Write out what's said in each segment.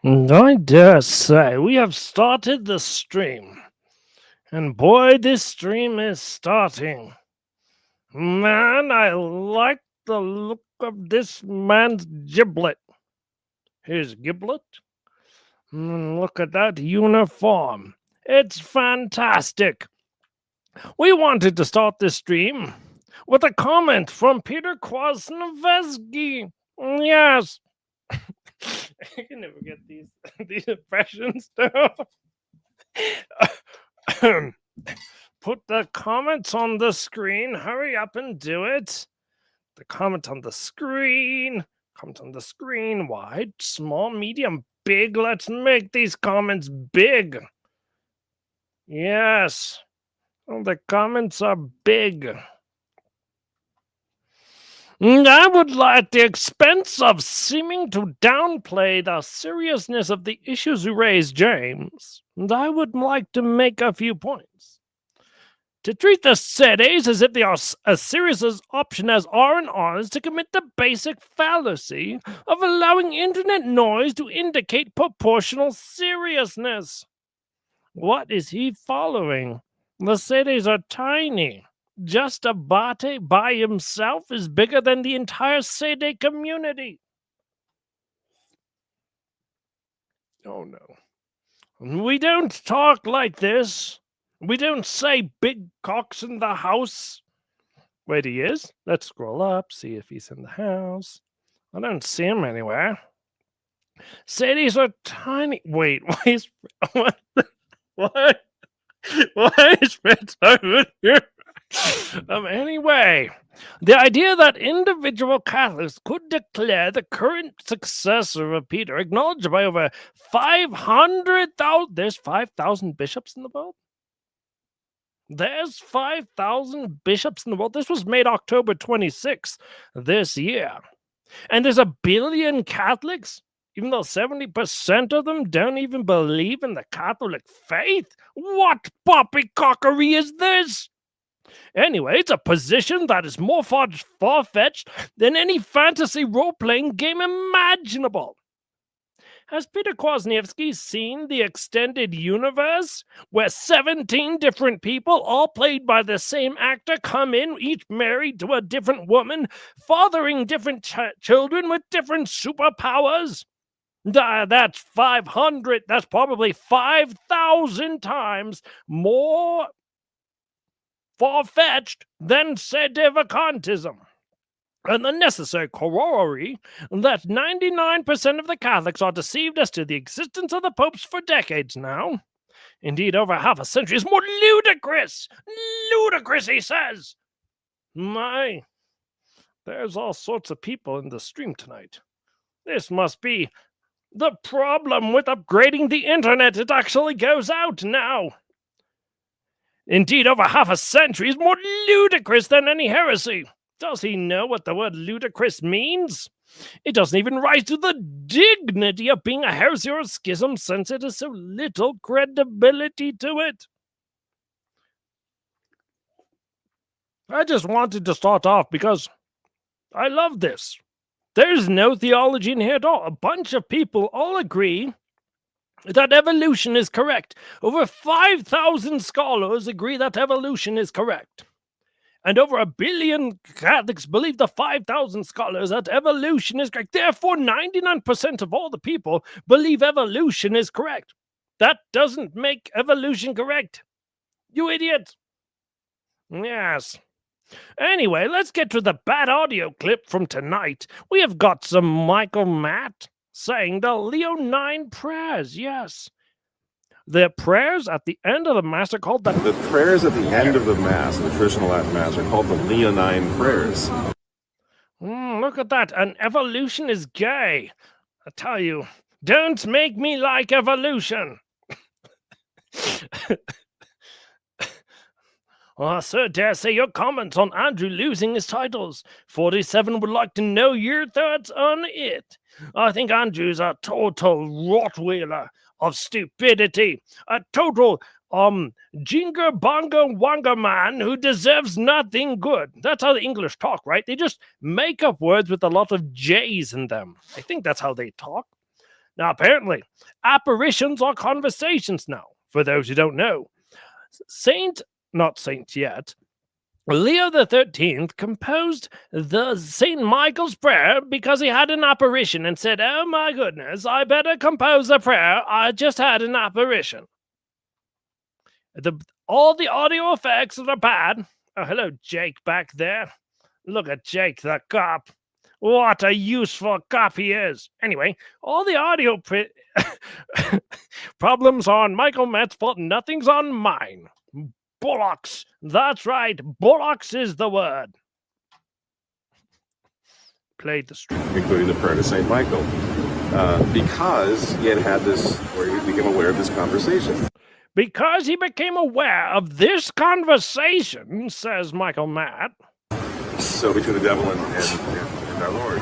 And I dare say we have started the stream. And boy, this stream is starting. Man, I like the look of this man's giblet. His giblet? Look at that uniform. It's fantastic. We wanted to start this stream with a comment from Peter Kwasniewski. Yes. I can never get these impressions down. Put the comments on the screen. Hurry up and do it. The comment on the screen. Comment on the screen. Wide, small, medium, big. Let's make these comments big. Yes. Oh, the comments are big. I would, at the expense of seeming to downplay the seriousness of the issues you raise, James, I would like to make a few points. To treat the cities as if they are as serious as option as R&R is to commit the basic fallacy of allowing internet noise to indicate proportional seriousness. What is he following? The cities are tiny. Just Abate by himself is bigger than the entire Sede community. Oh no. We don't talk like this. We don't say big cocks in the house. Wait, he is? Let's scroll up, see if he's in the house. I don't see him anywhere. Cities are tiny. Wait, why is what? Why is Fred over here? Anyway, the idea that individual Catholics could declare the current successor of Peter, acknowledged by over 500,000, there's 5,000 bishops in the world? There's 5,000 bishops in the world. This was made October 26th this year. And there's 1 billion Catholics, even though 70% of them don't even believe in the Catholic faith. What poppycockery is this? Anyway, it's a position that is more far-fetched than any fantasy role-playing game imaginable. Has Peter Kwasniewski seen the extended universe, where 17 different people, all played by the same actor, come in, each married to a different woman, fathering different children with different superpowers? That's 500, that's probably 5,000 times more far-fetched than sedevacantism. And the necessary corollary that 99% of the Catholics are deceived as to the existence of the popes for decades now. Indeed, over half a century is more ludicrous. Ludicrous, he says. My, there's all sorts of people in the stream tonight. This must be the problem with upgrading the internet. It actually goes out now. Indeed, over half a century is more ludicrous than any heresy. Does he know what the word ludicrous means? It doesn't even rise to the dignity of being a heresy or a schism, since it has so little credibility to it. I just wanted to start off because I love this. There's no theology in here at all. A bunch of people all agree that evolution is correct. Over 5,000 scholars agree that evolution is correct. And over 1 billion Catholics believe the 5,000 scholars that evolution is correct. Therefore, 99% of all the people believe evolution is correct. That doesn't make evolution correct. You idiot. Yes. Anyway, let's get to the bad audio clip from tonight. We have got some Michael Matt saying the Leonine prayers, yes. The prayers at the end of the Mass are called the prayers at the end of the Mass, the traditional Latin Mass, are called the Leonine prayers. Look at that. And evolution is gay. I tell you, don't make me like evolution. Sir, dare say your comments on Andrew losing his titles. 47 would like to know your thoughts on it. I think Andrew's a total Rottweiler of stupidity. A total, Jinger Bongo Wanga man who deserves nothing good. That's how the English talk, right? They just make up words with a lot of J's in them. I think that's how they talk. Now, apparently, apparitions are conversations now, for those who don't know. Not saint yet, Leo the 13th composed the St. Michael's prayer because he had an apparition and said, "Oh my goodness, I better compose a prayer. I just had an apparition." All the audio effects that are bad. Oh, hello, Jake back there. Look at Jake the cop. What a useful cop he is. Anyway, all the audio problems are on Michael Matt's fault. Nothing's on mine. Bullocks. That's right. Bullocks is the word. Played the string. Including the prayer to St. Michael. Because he had this, or he became aware of this conversation. Because he became aware of this conversation, says Michael Matt. So between the devil and our Lord.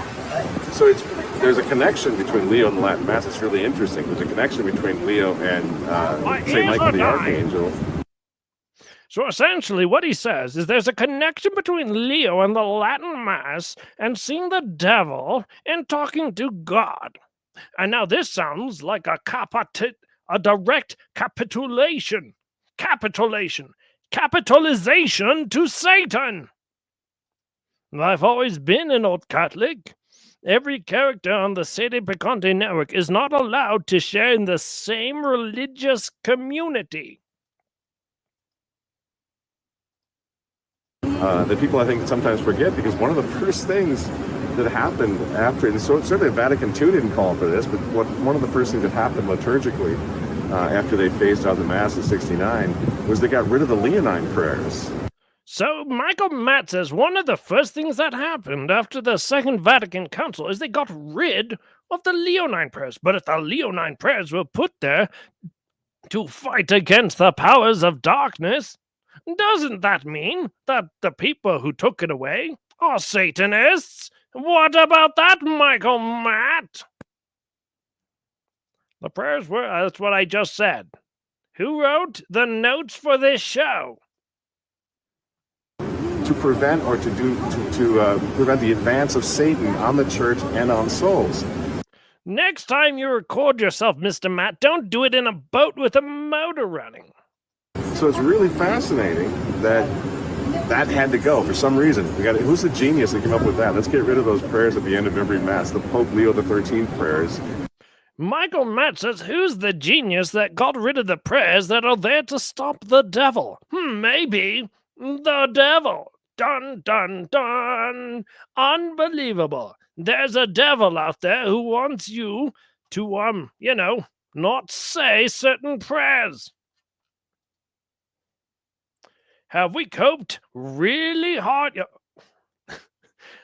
So there's a connection between Leo and the Latin Mass. It's really interesting. There's a connection between Leo and St. Michael the Archangel. So essentially what he says is there's a connection between Leo and the Latin Mass and seeing the devil and talking to God. And now this sounds like a direct capitulation to Satan. I've always been an old Catholic. Every character on the Sede Picante network is not allowed to share in the same religious community. That people, I think, sometimes forget, because one of the first things that happened after, and so certainly Vatican II didn't call for this, but one of the first things that happened liturgically after they phased out the Mass in '69 was they got rid of the Leonine prayers. So Michael Matt says one of the first things that happened after the Second Vatican Council is they got rid of the Leonine prayers. But if the Leonine prayers were put there to fight against the powers of darkness, doesn't that mean that the people who took it away are Satanists? What about that, Michael Matt? The prayers were, that's what I just said. Who wrote the notes for this show? To prevent or to prevent the advance of Satan on the church and on souls. Next time you record yourself, Mr. Matt, don't do it in a boat with a motor running. So it's really fascinating that had to go for some reason. Who's the genius that came up with that? Let's get rid of those prayers at the end of every Mass, the Pope Leo the 13th prayers. Michael Matt says, who's the genius that got rid of the prayers that are there to stop the devil? Maybe the devil. Dun, dun, dun. Unbelievable. There's a devil out there who wants you to, not say certain prayers. Have we coped really hard?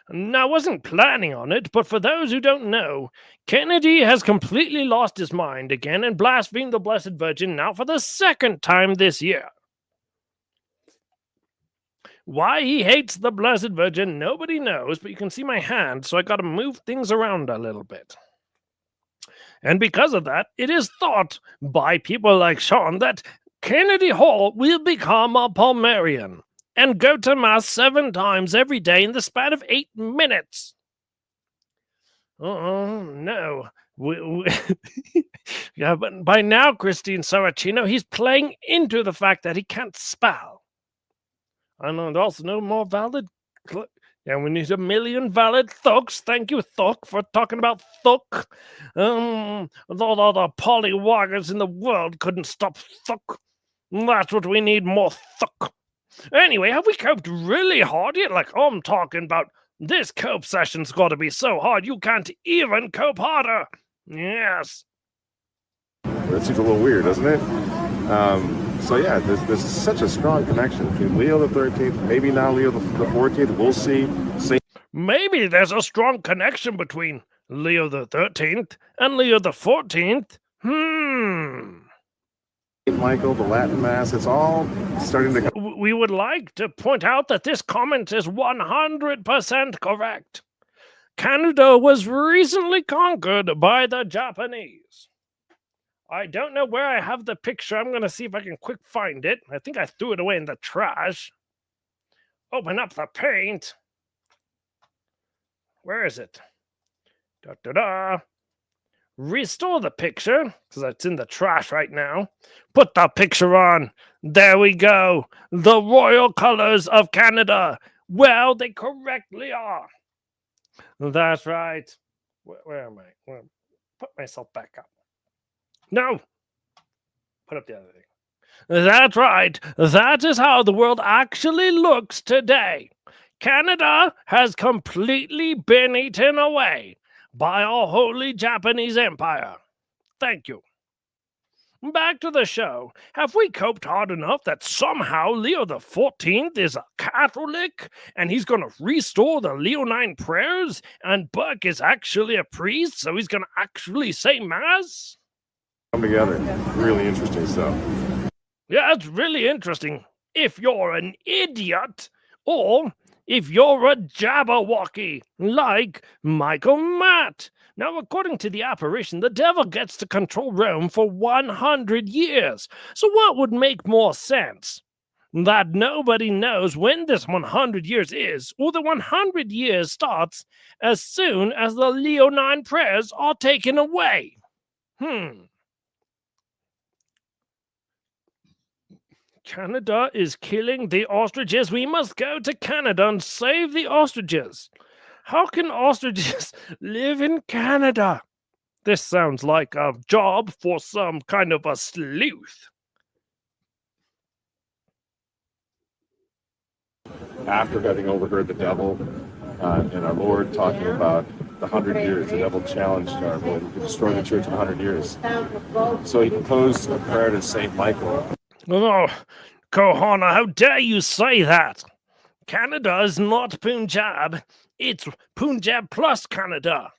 I wasn't planning on it, but for those who don't know, Kennedy has completely lost his mind again and blasphemed the Blessed Virgin now for the second time this year. Why he hates the Blessed Virgin, nobody knows, but you can see my hand, so I gotta move things around a little bit. And because of that, it is thought by people like Sean that Kennedy Hall will become a Palmarian and go to Mass 7 times every day in the span of 8 minutes. Oh, no. Yeah, but by now, Christine Saracino, he's playing into the fact that he can't spell. And also no more valid... Yeah, we need 1 million valid thugs. Thank you, Thuk, for talking about Thuk. All the pollywoggers in the world couldn't stop Thuk. That's what we need, more Thuk. Anyway, have we coped really hard yet? I'm talking about this cope session's got to be so hard you can't even cope harder. Yes. That seems a little weird, doesn't it? So yeah, there's such a strong connection between Leo the 13th, maybe now Leo the 14th. We'll see. Maybe there's a strong connection between Leo the 13th and Leo the 14th. Michael, the Latin Mass, it's all starting to... We would like to point out that this comment is 100% correct. Canada was recently conquered by the Japanese. I don't know where I have the picture. I'm going to see if I can quick find it. I think I threw it away in the trash. Open up the paint. Where is it? Da-da-da. restore the picture, because it's in the trash right now. Put the picture on. There we go. The royal colors of Canada. Well, they correctly are. That's right. Where am I? Put myself back up. No. Put up the other thing. That's right. That is how the world actually looks today. Canada has completely been eaten away by our holy Japanese empire. Thank you. Back to the show. Have we coped hard enough that somehow Leo the 14th is a Catholic and he's going to restore the Leonine prayers and Buck is actually a priest, so he's going to actually say Mass? Come together. Really interesting stuff. Yeah, it's really interesting. If you're an idiot or if you're a Jabberwocky, like Michael Matt. Now, according to the apparition, the devil gets to control Rome for 100 years. So what would make more sense? That nobody knows when this 100 years is, or the 100 years starts as soon as the Leonine prayers are taken away. Canada is killing the ostriches. We must go to Canada and save the ostriches. How can ostriches live in Canada? This sounds like a job for some kind of a sleuth. After having overheard the devil and our Lord talking about the 100 years, the devil challenged our Lord to destroy the church in 100 years. So he proposed a prayer to St. Michael. Oh, Kohana, how dare you say that? Canada is not Punjab. It's Punjab plus Canada.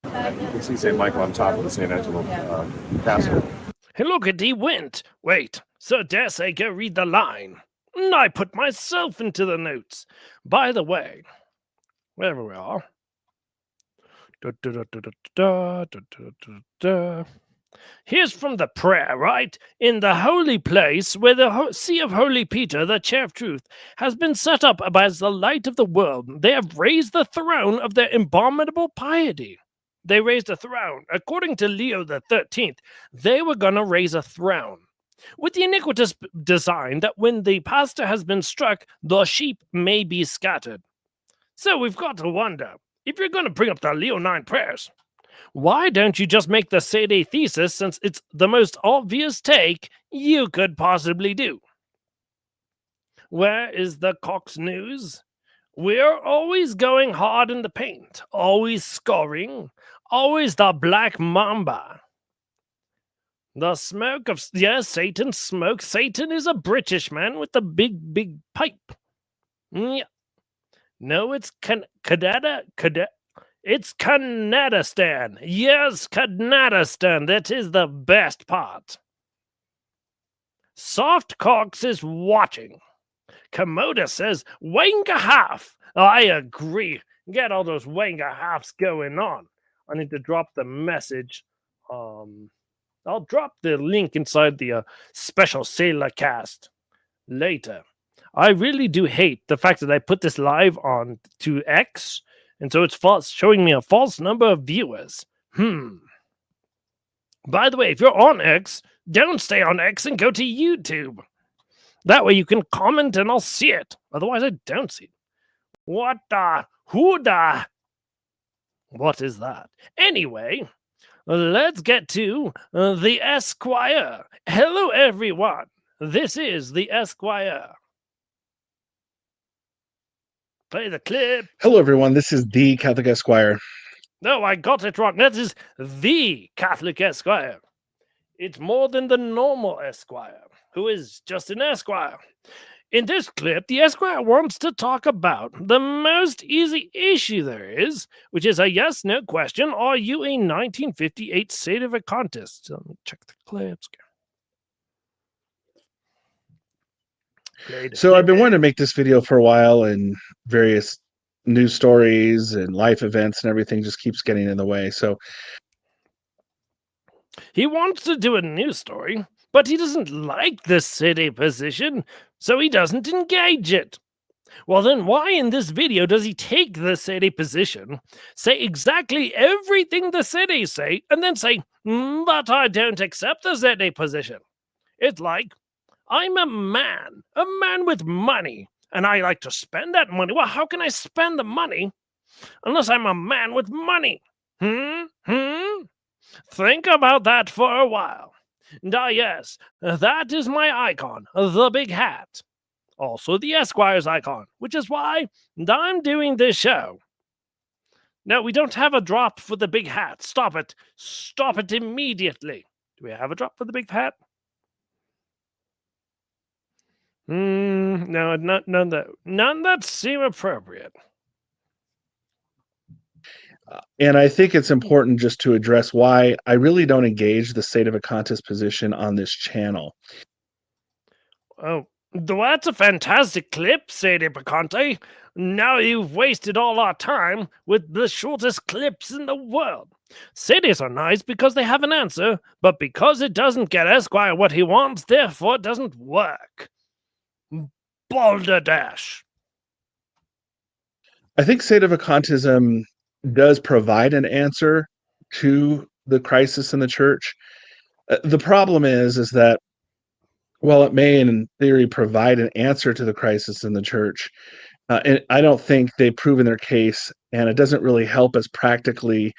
You can see St. Michael on top of the St. Angelo castle. Hey, look, he went. Wait, so dare say go read the line. I put myself into the notes. By the way, wherever we are. Here's from the prayer, right? In the holy place where the See of Holy Peter, the chair of truth, has been set up as the light of the world, they have raised the throne of their abominable piety. They raised a throne. According to Leo the 13th, they were going to raise a throne. With the iniquitous design that when the pastor has been struck, the sheep may be scattered. So we've got to wonder, if you're going to bring up the Leonine prayers, why don't you just make the Sede thesis, since it's the most obvious take you could possibly do? Where is the Cox News? We're always going hard in the paint, always scoring, always the Black Mamba. The smoke of... Yes, Satan smoke. Satan is a British man with a big, big pipe. Yeah. No, it's It's Canadistan. Yes, Canadistan. That is the best part. Soft Cox is watching. Komoda says, Wanga half. I agree. Get all those Wanga halves going on. I need to drop the message. I'll drop the link inside the special Sailor cast later. I really do hate the fact that I put this live on to X, and so it's showing me a false number of viewers. By the way, if you're on X, don't stay on X and go to YouTube. That way you can comment and I'll see it. Otherwise, I don't see it. What the? Who the? What is that? Anyway, let's get to the Esquire. Hello, everyone. This is the Esquire. Play the clip. Hello, everyone. This is the Catholic Esquire. No, I got it wrong. That is the Catholic Esquire. It's more than the normal Esquire, who is just an Esquire. In this clip, the Esquire wants to talk about the most easy issue there is, which is a yes-no question. Are you a 1958 sedevacantist? So let me check the clips. So I've been wanting to make this video for a while, and various news stories and life events and everything just keeps getting in the way. So he wants to do a news story, but he doesn't like the city position, so he doesn't engage it. Well, then why in this video does he take the city position, say exactly everything the city say, and then say, but I don't accept the city position? It's like, I'm a man with money, and I like to spend that money. Well, how can I spend the money unless I'm a man with money? Think about that for a while. Yes, that is my icon, the big hat. Also the Esquire's icon, which is why I'm doing this show. No, we don't have a drop for the big hat. Stop it. Stop it immediately. Do we have a drop for the big hat? No, none that seem appropriate. And I think it's important just to address why I really don't engage the state of a contest position on this channel. Oh, that's a fantastic clip, Sadie Picante. Now you've wasted all our time with the shortest clips in the world. Cities are nice because they have an answer, but because it doesn't get Esquire what he wants, therefore it doesn't work. Balderdash. I think sedevacantism does provide an answer to the crisis in the church. The problem is that while it may, in theory, provide an answer to the crisis in the church, and I don't think they've proven their case, and it doesn't really help us practically.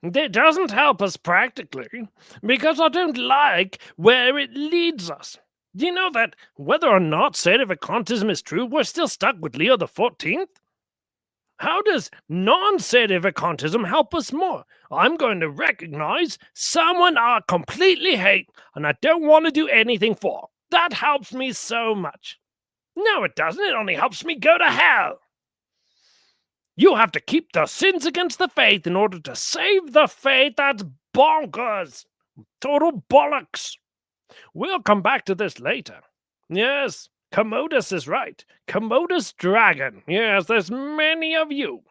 It doesn't help us practically because I don't like where it leads us. Do you know that whether or not sedevacantism is true, we're still stuck with Leo the 14th? How does non-sedevacantism help us more? I'm going to recognize someone I completely hate and I don't want to do anything for. That helps me so much. No, it doesn't. It only helps me go to hell. You have to keep the sins against the faith in order to save the faith. That's bonkers. Total bollocks. We'll come back to this later. Yes, Commodus is right. Commodus Dragon. Yes, there's many of you.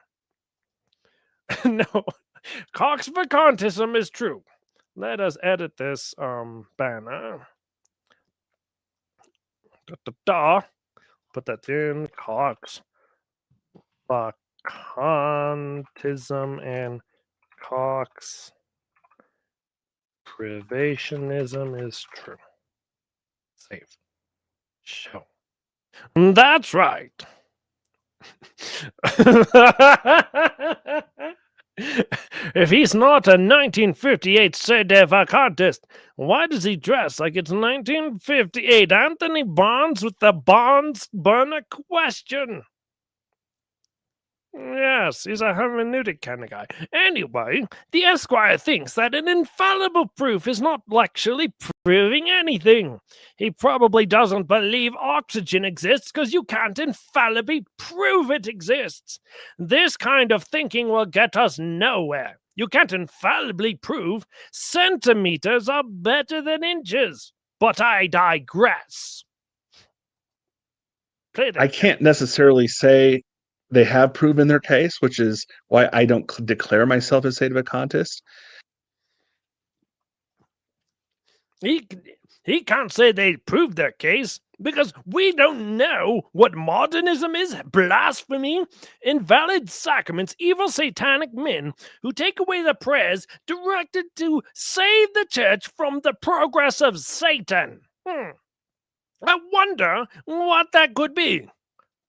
No, Coxvacantism is true. Let us edit this banner. Put that in. Coxvacantism and Cox privationism is true. Save. Show. That's right. If he's not a 1958 sedevacantist, why does he dress like it's 1958? Anthony Bonds with the Bonds burner question. Yes, he's a hermeneutic kind of guy. Anyway, the Esquire thinks that an infallible proof is not actually proving anything. He probably doesn't believe oxygen exists because you can't infallibly prove it exists. This kind of thinking will get us nowhere. You can't infallibly prove centimeters are better than inches. But I digress. I can't necessarily say they have proven their case, which is why I don't declare myself a sedevacantist. He can't say they proved their case because we don't know what modernism is. Blasphemy, invalid sacraments, evil satanic men who take away the prayers directed to save the church from the progress of Satan. I wonder what that could be.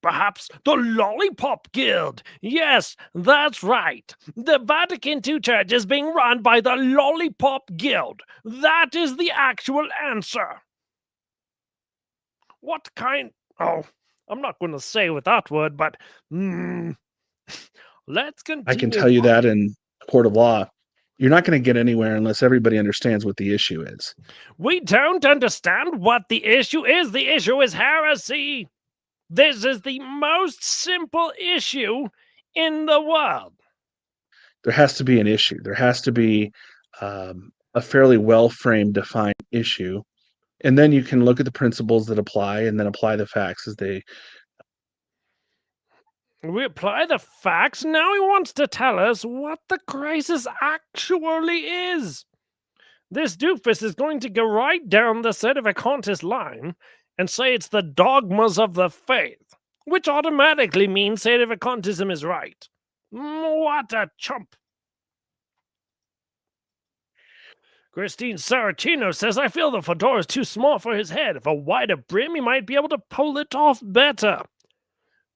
Perhaps the Lollipop Guild. Yes, that's right. The Vatican II Church is being run by the Lollipop Guild. That is the actual answer. What kind... Oh, I'm not going to say with that word, but... Let's continue. I can tell you that in court of law. You're not going to get anywhere unless everybody understands what the issue is. We don't understand what the issue is. The issue is heresy. This is the most simple issue in the world. There has to be an issue. There has to be a fairly well-framed, defined issue. And then you can look at the principles that apply and then apply the facts as they... We apply the facts. Now he wants to tell us what the crisis actually is. This doofus is going to go right down the sedevacantist line and say it's the dogmas of the faith. which automatically means sedevacantism is right. What a chump. Christine Saracino says, I feel the fedora is too small for his head. If a wider brim, he might be able to pull it off better.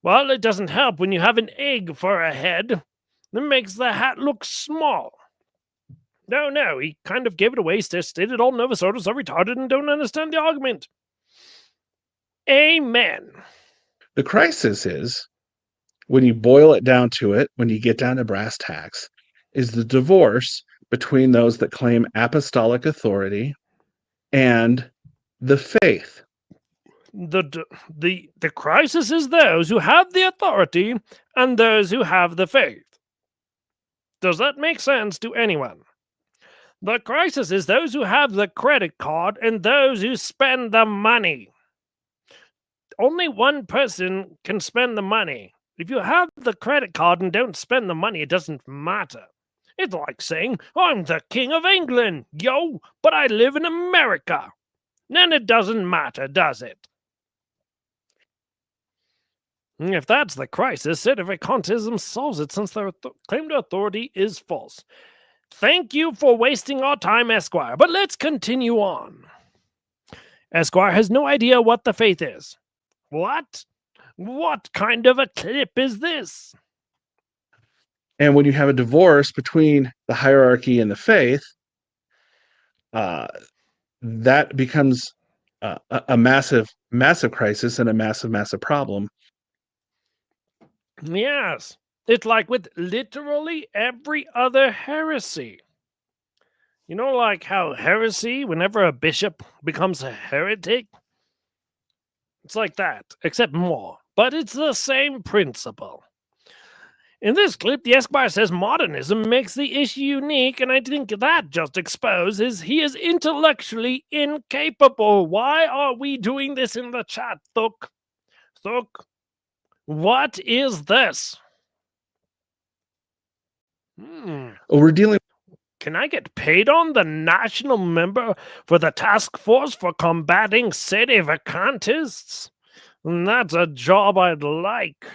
Well, it doesn't help when you have an egg for a head. It makes the hat look small. No, he kind of gave it away, stated all Nova Scotians are retarded and don't understand the argument. Amen. The crisis is, when you boil it down to it, when you get down to brass tacks, is the divorce between those that claim apostolic authority and the faith. The crisis is those who have the authority and those who have the faith. Does that make sense to anyone? The crisis is those who have the credit card and those who spend the money. Only one person can spend the money. If you have the credit card and don't spend the money, it doesn't matter. It's like saying, I'm the King of England, yo, but I live in America. Then it doesn't matter, does it? If that's the crisis, sedevacantism solves it since their claim to authority is false. Thank you for wasting our time, Esquire, but let's continue on. Esquire has no idea what the faith is. What? What kind of a clip is this? And when you have a divorce between the hierarchy and the faith, that becomes a massive, massive crisis and a massive, massive problem. Yes, it's like with literally every other heresy. You know, like how heresy, whenever a bishop becomes a heretic, it's like that, except more. But it's the same principle. In this clip, the Esquire says modernism makes the issue unique, and I think that just exposes he is intellectually incapable. Why are we doing this in the chat, Thuk? Thuk, what is this? We're dealing. Can I get paid on the national member for the task force for combating sedevacantists? That's a job I'd like.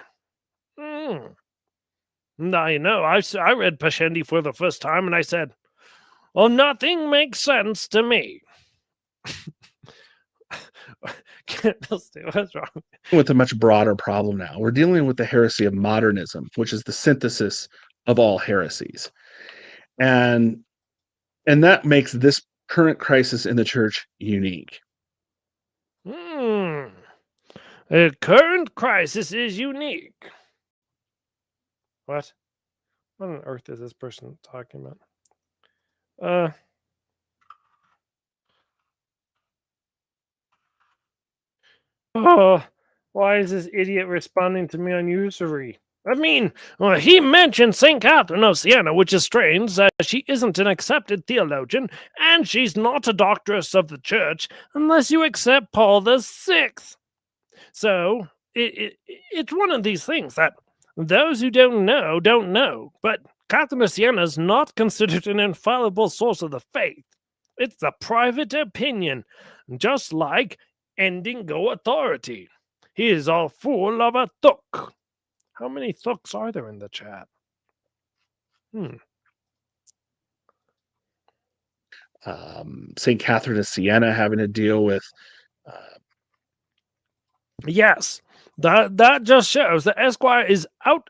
Now, you know, I read Pascendi for the first time and I said, well, nothing makes sense to me. What's wrong? With a much broader problem now. We're dealing with the heresy of modernism, which is the synthesis of all heresies. And that makes this current crisis in the church unique. The current crisis is unique. What on earth is this person talking about? Oh, why is this idiot responding to me on usury? I mean, he mentioned St. Catherine of Siena, which is strange, as she isn't an accepted theologian, and she's not a doctress of the church, unless you accept Paul VI. So, it's one of these things that those who don't know, but Catherine of Siena is not considered an infallible source of the faith. It's a private opinion, just like ending go authority. He is all full of a thuk. How many thuks are there in the chat? St. Catherine of Siena having to deal with. Yes, that just shows that Esquire is out.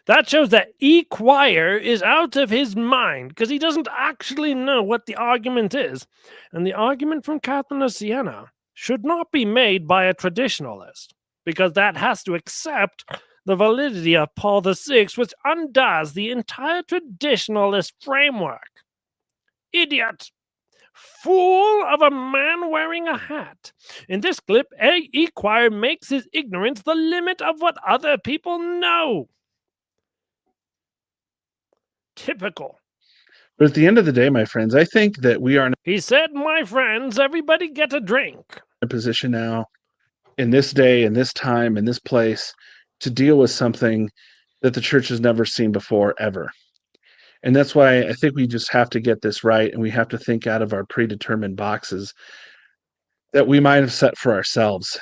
That shows that Esquire is out of his mind because he doesn't actually know what the argument is. And the argument from Catherine of Siena should not be made by a traditionalist, because that has to accept the validity of Paul VI, which undoes the entire traditionalist framework. Idiot! Fool of a man wearing a hat. In this clip, Esquire makes his ignorance the limit of what other people know. Typical. But at the end of the day, my friends, I think that we are in He said, my friends, everybody get a drink. A position now, in this day, in this time, in this place, to deal with something that the church has never seen before, ever. And that's why I think we just have to get this right, and we have to think out of our predetermined boxes that we might have set for ourselves.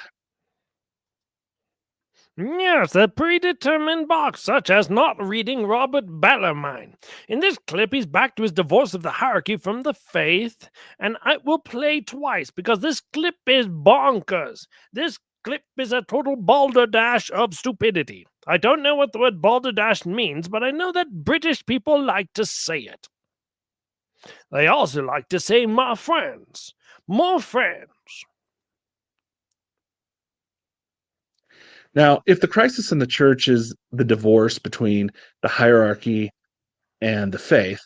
Yes, a predetermined box, such as not reading Robert Bellarmine. In this clip, he's back to his divorce of the hierarchy from the faith, and I will play twice because this clip is bonkers. This clip is a total balderdash of stupidity. I don't know what the word balderdash means, but I know that British people like to say it. They also like to say my friends. More friends. Now, if the crisis in the church is the divorce between the hierarchy and the faith,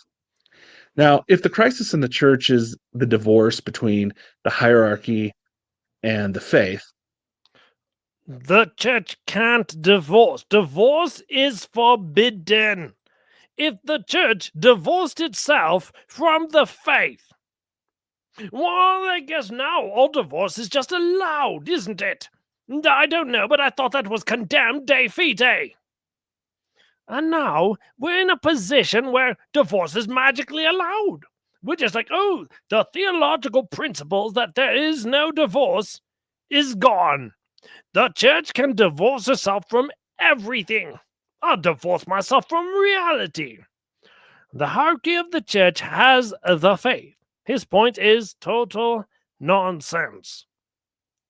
if the crisis in the church is the divorce between the hierarchy and the faith, The church can't divorce. Divorce is forbidden. If the church divorced itself from the faith, well, I guess now all divorce is just allowed, isn't it? I don't know, but I thought that was condemned de fide. And now we're in a position where divorce is magically allowed. We're just like, oh, the theological principles that there is no divorce is gone. The church can divorce herself from everything. I'll divorce myself from reality. The hierarchy of the church has the faith. His point is total nonsense.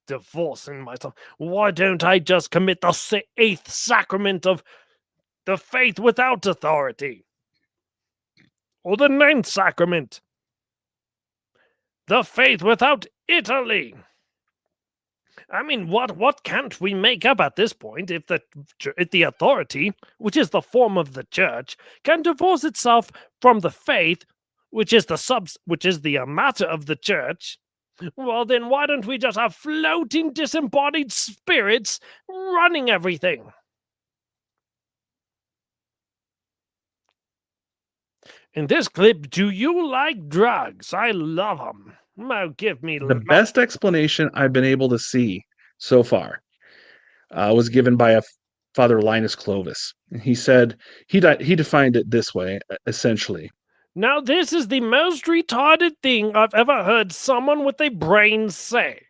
Divorcing myself. Why don't I just commit the eighth sacrament of the faith without authority? Or the ninth sacrament? The faith without Italy. I mean, what can't we make up at this point if the authority, which is the form of the church, can divorce itself from the faith, which is the matter of the church? Well, then why don't we just have floating disembodied spirits running everything? In this clip, do you like drugs? I love them. Oh, give me the best explanation I've been able to see so far was given by a Father Linus Clovis. He said he defined it this way, essentially. Now, this is the most retarded thing I've ever heard someone with a brain say.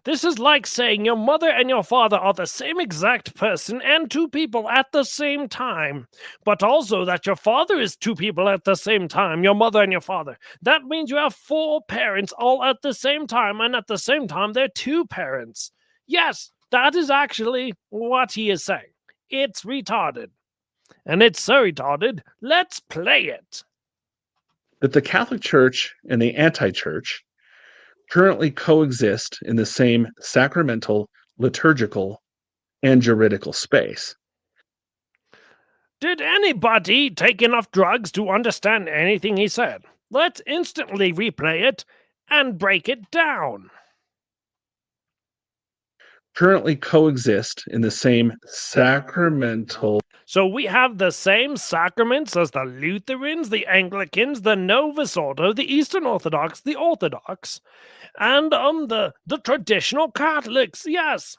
This is like saying your mother and your father are the same exact person and two people at the same time, but also that your father is two people at the same time, your mother and your father. That means you have four parents all at the same time, and at the same time, they're two parents. Yes, that is actually what he is saying. It's retarded. And it's so retarded, let's play it. That the Catholic Church and the anti-church currently coexist in the same sacramental, liturgical, and juridical space. Did anybody take enough drugs to understand anything he said? Let's instantly replay it and break it down. Currently coexist in the same sacramental. So we have the same sacraments as the Lutherans, the Anglicans, the Novus Ordo, the Eastern Orthodox, the Orthodox, and the traditional Catholics. Yes.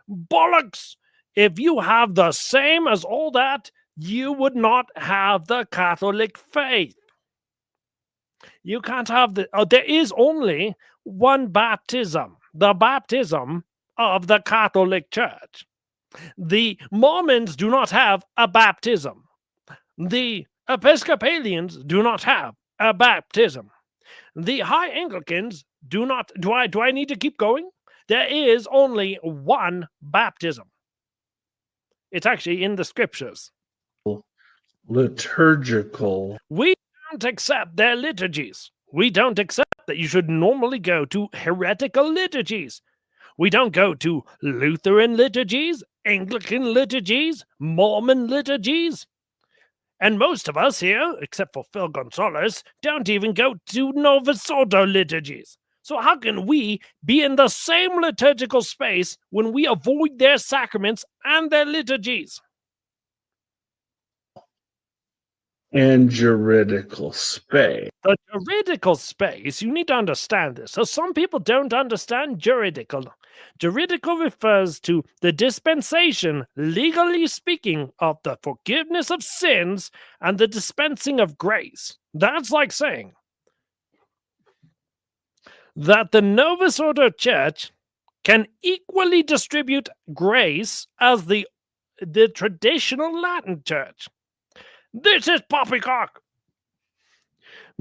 Bollocks! If you have the same as all that, you would not have the Catholic faith. You can't have there is only one baptism, the baptism of the Catholic Church. The Mormons do not have a baptism. The Episcopalians do not have a baptism. The High Anglicans do not. Do I need to keep going? There is only one baptism. It's actually in the scriptures. Liturgical. We don't accept their liturgies. We don't accept that you should normally go to heretical liturgies. We don't go to Lutheran liturgies, Anglican liturgies, Mormon liturgies. And most of us here, except for Phil Gonzalez, don't even go to Novus Ordo liturgies. So how can we be in the same liturgical space when we avoid their sacraments and their liturgies? And juridical space. The juridical space, you need to understand this. So some people don't understand juridical. Juridical refers to the dispensation, legally speaking, of the forgiveness of sins and the dispensing of grace. That's like saying that the Novus Ordo Church can equally distribute grace as the traditional Latin church. This is poppycock!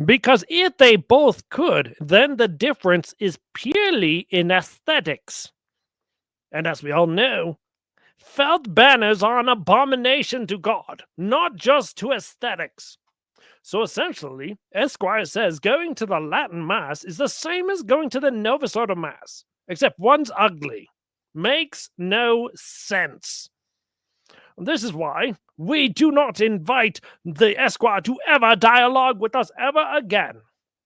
Because if they both could, then the difference is purely in aesthetics. And as we all know, felt banners are an abomination to God, not just to aesthetics. So essentially, Esquire says going to the Latin Mass is the same as going to the Novus Ordo Mass, except one's ugly. Makes no sense. This is why we do not invite the Esquire to ever dialogue with us ever again.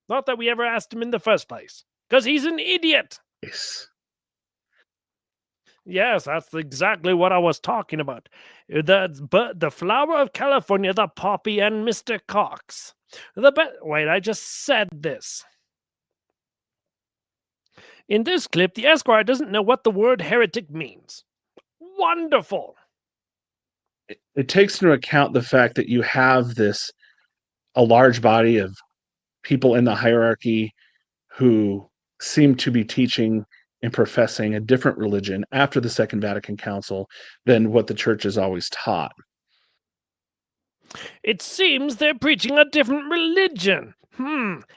Not that we ever asked him in the first place, because he's an idiot. Yes. Yes, that's exactly what I was talking about. The flower of California, the poppy, and Mr. Cox. Wait, I just said this. In this clip, the Esquire doesn't know what the word heretic means. Wonderful. It takes into account the fact that you have a large body of people in the hierarchy who seem to be teaching and professing a different religion after the Second Vatican Council than what the church has always taught. It seems they're preaching a different religion.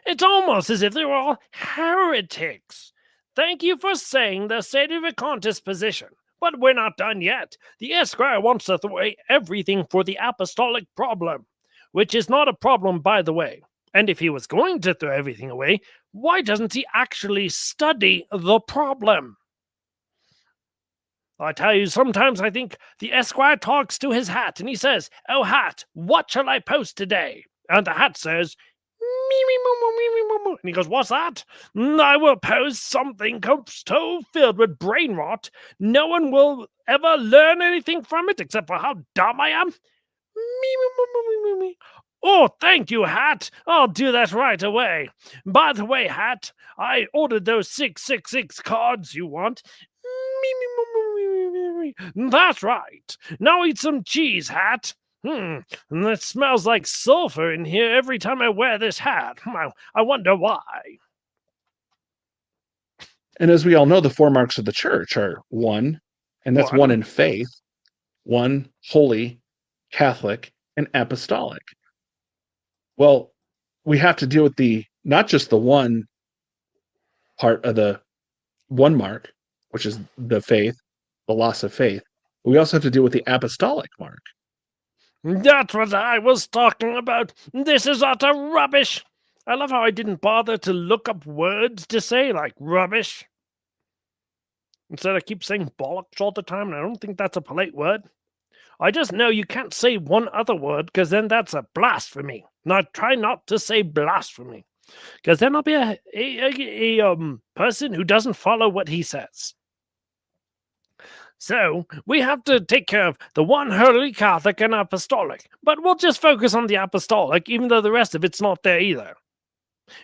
It's almost as if they're all heretics. Thank you for saying the sedevacantist position. But we're not done yet. The Esquire wants to throw away everything for the apostolic problem, which is not a problem, by the way. And if he was going to throw everything away, why doesn't he actually study the problem? I tell you, sometimes I think the Esquire talks to his hat and he says, "Oh, hat, what shall I post today?" And the hat says, "Me, me, moo, moo, me, me, moo, moo." And he goes, "What's that?" "I will post something so filled with brain rot, no one will ever learn anything from it except for how dumb I am." Me, me, moo, moo, me, me, me. "Oh, thank you, Hat. I'll do that right away. By the way, Hat, I ordered those 666 cards you want." Me, me, me, me, me, me, me. "That's right. Now eat some cheese, Hat. And it smells like sulfur in here every time I wear this hat. I wonder why." And as we all know, the four marks of the church are one, and that's one in faith, one holy, Catholic, and apostolic. Well, we have to deal with not just the one part of the one mark, which is the faith, the loss of faith. But we also have to deal with the apostolic mark. That's what I was talking about. This is utter rubbish. I love how I didn't bother to look up words to say, like rubbish. Instead, I keep saying bollocks all the time, and I don't think that's a polite word. I just know you can't say one other word, because then that's a blasphemy. Now, try not to say blasphemy, because then I'll be a person who doesn't follow what he says. So, we have to take care of the one holy, Catholic, and apostolic. But we'll just focus on the apostolic, even though the rest of it's not there either.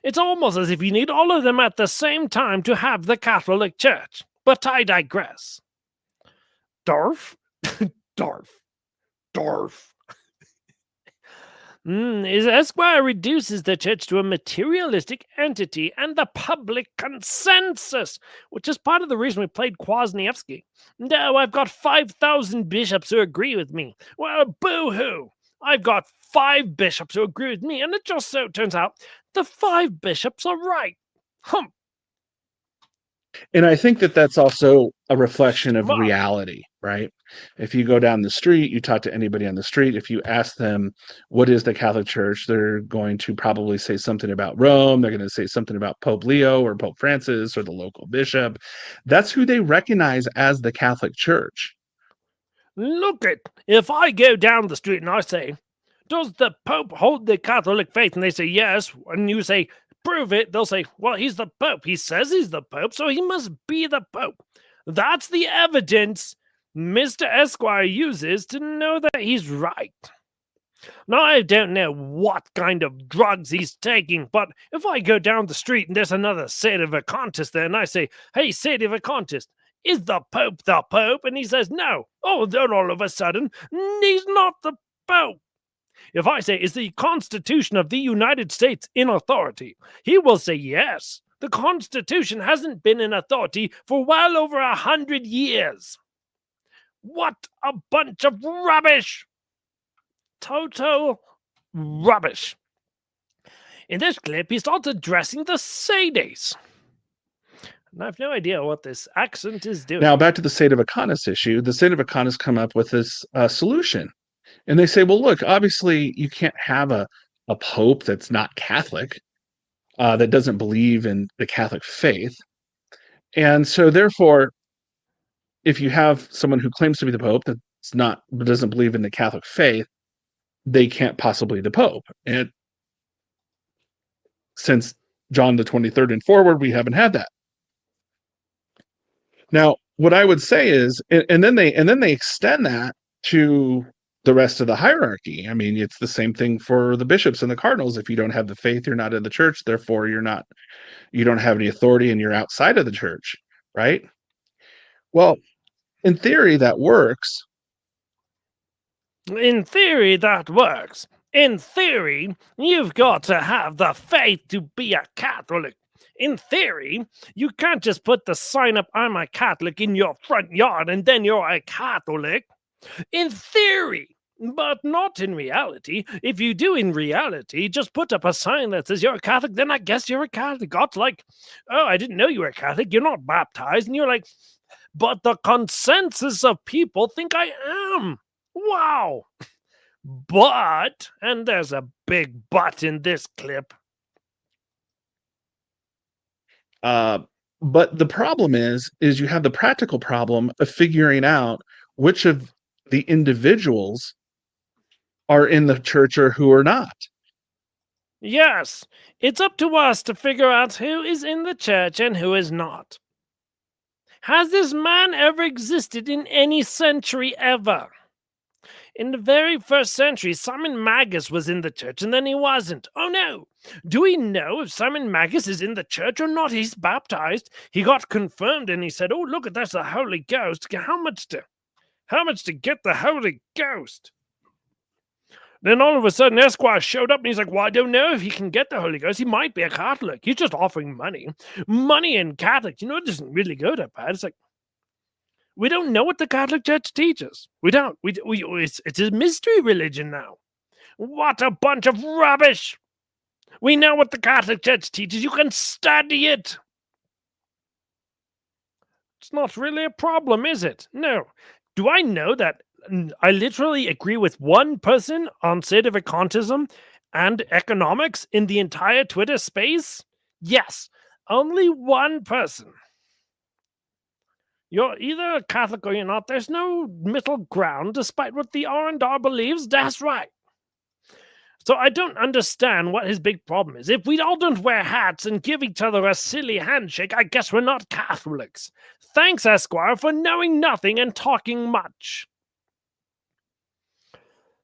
It's almost as if you need all of them at the same time to have the Catholic Church. But I digress. Darf? Darf. Esquire reduces the church to a materialistic entity and the public consensus, which is part of the reason we played Kwasniewski. No, I've got 5,000 bishops who agree with me. Well, boo-hoo! I've got 5 bishops who agree with me, and it just so turns out the 5 bishops are right. Hump. And I think that's also a reflection of reality, right? If you go down the street, you talk to anybody on the street, if you ask them, what is the Catholic Church? They're going to probably say something about Rome. They're going to say something about Pope Leo or Pope Francis or the local bishop. That's who they recognize as the Catholic Church. Look it. If I go down the street and I say, "Does the Pope hold the Catholic faith?" And they say, "Yes." And you say, "Prove it." They'll say, "Well, he's the Pope. He says he's the Pope, so he must be the Pope." That's the evidence Mr. Esquire uses to know that he's right. Now, I don't know what kind of drugs he's taking, but if I go down the street and there's another sedevacantist there, and I say, "Hey, sedevacantist, is the Pope the Pope?" And he says, "No." Oh, then all of a sudden, he's not the Pope. If I say, "Is the Constitution of the United States in authority?" he will say yes. The Constitution hasn't been in authority for well over 100 years. What a bunch of rubbish! Total rubbish. In this clip, he starts addressing the Sades. And I have no idea what this accent is doing. Now, back to the Sedevacanists issue. The Sedevacanis come up with this solution. And they say, well, look, obviously you can't have a pope that's not Catholic, that doesn't believe in the Catholic faith. And so therefore, if you have someone who claims to be the Pope doesn't believe in the Catholic faith, they can't possibly be the Pope. And since John the 23rd and forward, we haven't had that. Now, what I would say is, and then they extend that to the rest of the hierarchy. I mean, it's the same thing for the bishops and the cardinals. If you don't have the faith, you're not in the church. Therefore, you don't have any authority and you're outside of the church, right? Well, in theory, that works. In theory, that works. In theory, you've got to have the faith to be a Catholic. In theory, you can't just put the sign up, I'm a Catholic, in your front yard and then you're a Catholic. In theory, but not in reality. If you do in reality, just put up a sign that says you're a Catholic, then I guess you're a Catholic. God's like, oh, I didn't know you were a Catholic. You're not baptized. And you're like, but the consensus of people think I am. Wow. But, and there's a big but in this clip. But the problem is you have the practical problem of figuring out which of the individuals are in the church or who are not. Yes, it's up to us to figure out who is in the church and who is not. Has this man ever existed in any century ever? In the very first century, Simon Magus was in the church and then he wasn't. Oh no! Do we know if Simon Magus is in the church or not? He's baptized. He got confirmed and he said, oh, look, that's the Holy Ghost. How much to get the Holy Ghost? Then all of a sudden, Esquire showed up and he's like, well, I don't know if he can get the Holy Ghost. He might be a Catholic. He's just offering money. Money and Catholics, it doesn't really go that bad. It's like, we don't know what the Catholic Church teaches. We don't. It's a mystery religion now. What a bunch of rubbish. We know what the Catholic Church teaches. You can study it. It's not really a problem, is it? No. Do I know that I literally agree with one person on sedevacantism and economics in the entire Twitter space? Yes, only one person. You're either a Catholic or you're not. There's no middle ground, despite what the R&R believes. That's right. So I don't understand what his big problem is. If we all don't wear hats and give each other a silly handshake, I guess we're not Catholics. Thanks, Esquire, for knowing nothing and talking much.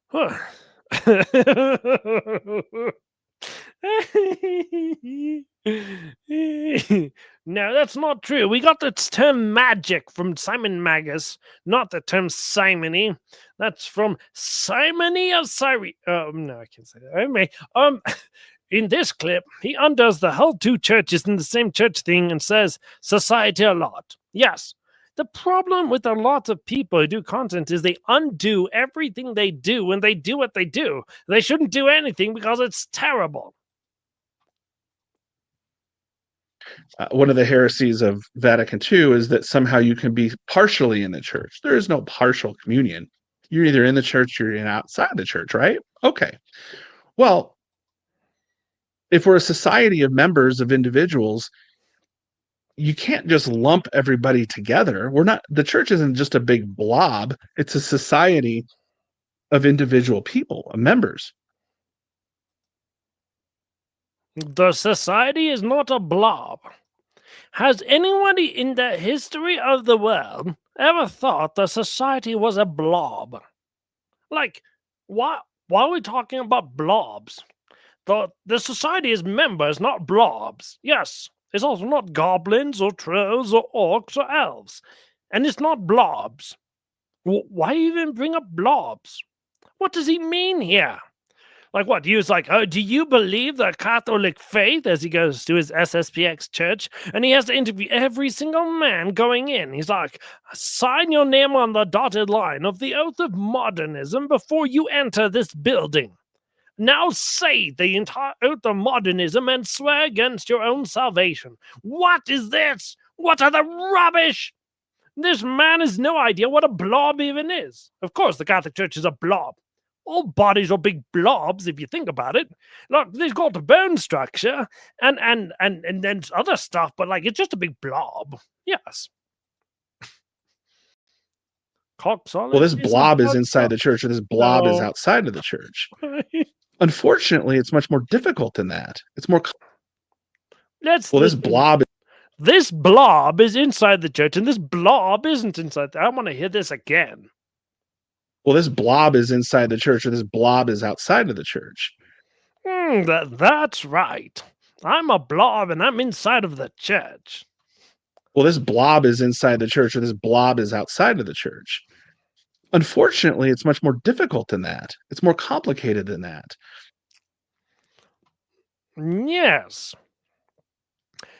Huh. No, that's not true. We got the term magic from Simon Magus, not the term simony. That's from Simony of Cyrene. No, I can't say that. Anyway, in this clip, he undoes the whole two churches in the same church thing and says society a lot. Yes. The problem with a lot of people who do content is they undo everything they do when they do what they do. They shouldn't do anything because it's terrible. One of the heresies of Vatican II is that somehow you can be partially in the church. There is no partial communion. You're either in the church or you're outside the church, right? Okay. Well, if we're a society of members of individuals, you can't just lump everybody together. The church isn't just a big blob. It's a society of individual people, of members. The society is not a blob. Has anybody in the history of the world ever thought the society was a blob? Like, why are we talking about blobs? The society is members, not blobs. Yes, it's also not goblins or trolls or orcs or elves. And it's not blobs. Why even bring up blobs? What does he mean here? Like what? He was like, "Oh, do you believe the Catholic faith?" As he goes to his SSPX church, and he has to interview every single man going in. He's like, "Sign your name on the dotted line of the oath of modernism before you enter this building. Now say the entire oath of modernism and swear against your own salvation." What is this? What are the rubbish? This man has no idea what a blob even is. Of course, the Catholic Church is a blob. All bodies are big blobs, if you think about it. Look, they've got the bone structure and then other stuff, but like it's just a big blob. Yes. Cock solid. Well, this blob is inside the church, or this blob is No. outside of the church. Unfortunately, it's much more difficult than that. It's more. Let's Well, listen. This blob is inside the church, and this blob isn't inside. I want to hear this again. Well, this blob is inside the church, or this blob is outside of the church. That's right. I'm a blob, and I'm inside of the church. Well, this blob is inside the church, or this blob is outside of the church. Unfortunately, it's much more difficult than that. It's more complicated than that. Yes.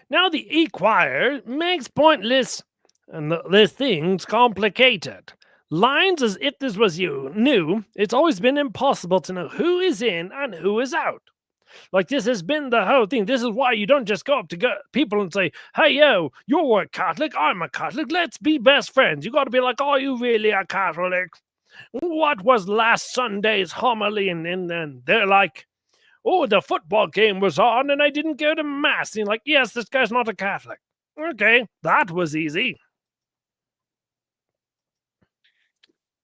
Now the Esquire makes pointless and this thing's complicated. Lines as if this was you new. It's always been impossible to know who is in and who is out. Like this has been the whole thing. This is why you don't just go up to people and say, "Hey, yo, you're a Catholic, I'm a Catholic. Let's be best friends." You got to be like, "Are you really a Catholic? What was last Sunday's homily?" And then they're like, "Oh, the football game was on and I didn't go to mass." And you're like, "Yes, this guy's not a Catholic." Okay, that was easy.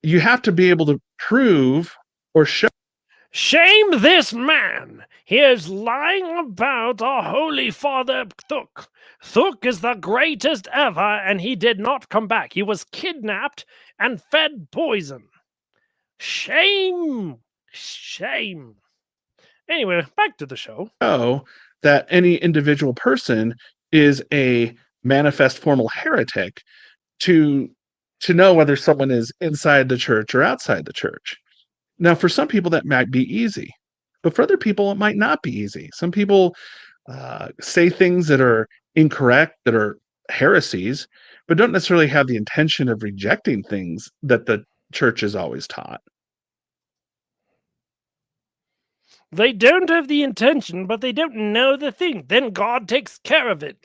You have to be able to prove or show. Shame this man! He is lying about our Holy Father Thuk. Thuk is the greatest ever, and he did not come back. He was kidnapped and fed poison. Shame! Shame. Anyway, back to the show. That any individual person is a manifest formal heretic to know whether someone is inside the church or outside the church. Now, for some people, that might be easy, but for other people, it might not be easy. Some people say things that are incorrect, that are heresies, but don't necessarily have the intention of rejecting things that the church has always taught. They don't have the intention, but they don't know the thing. Then God takes care of it.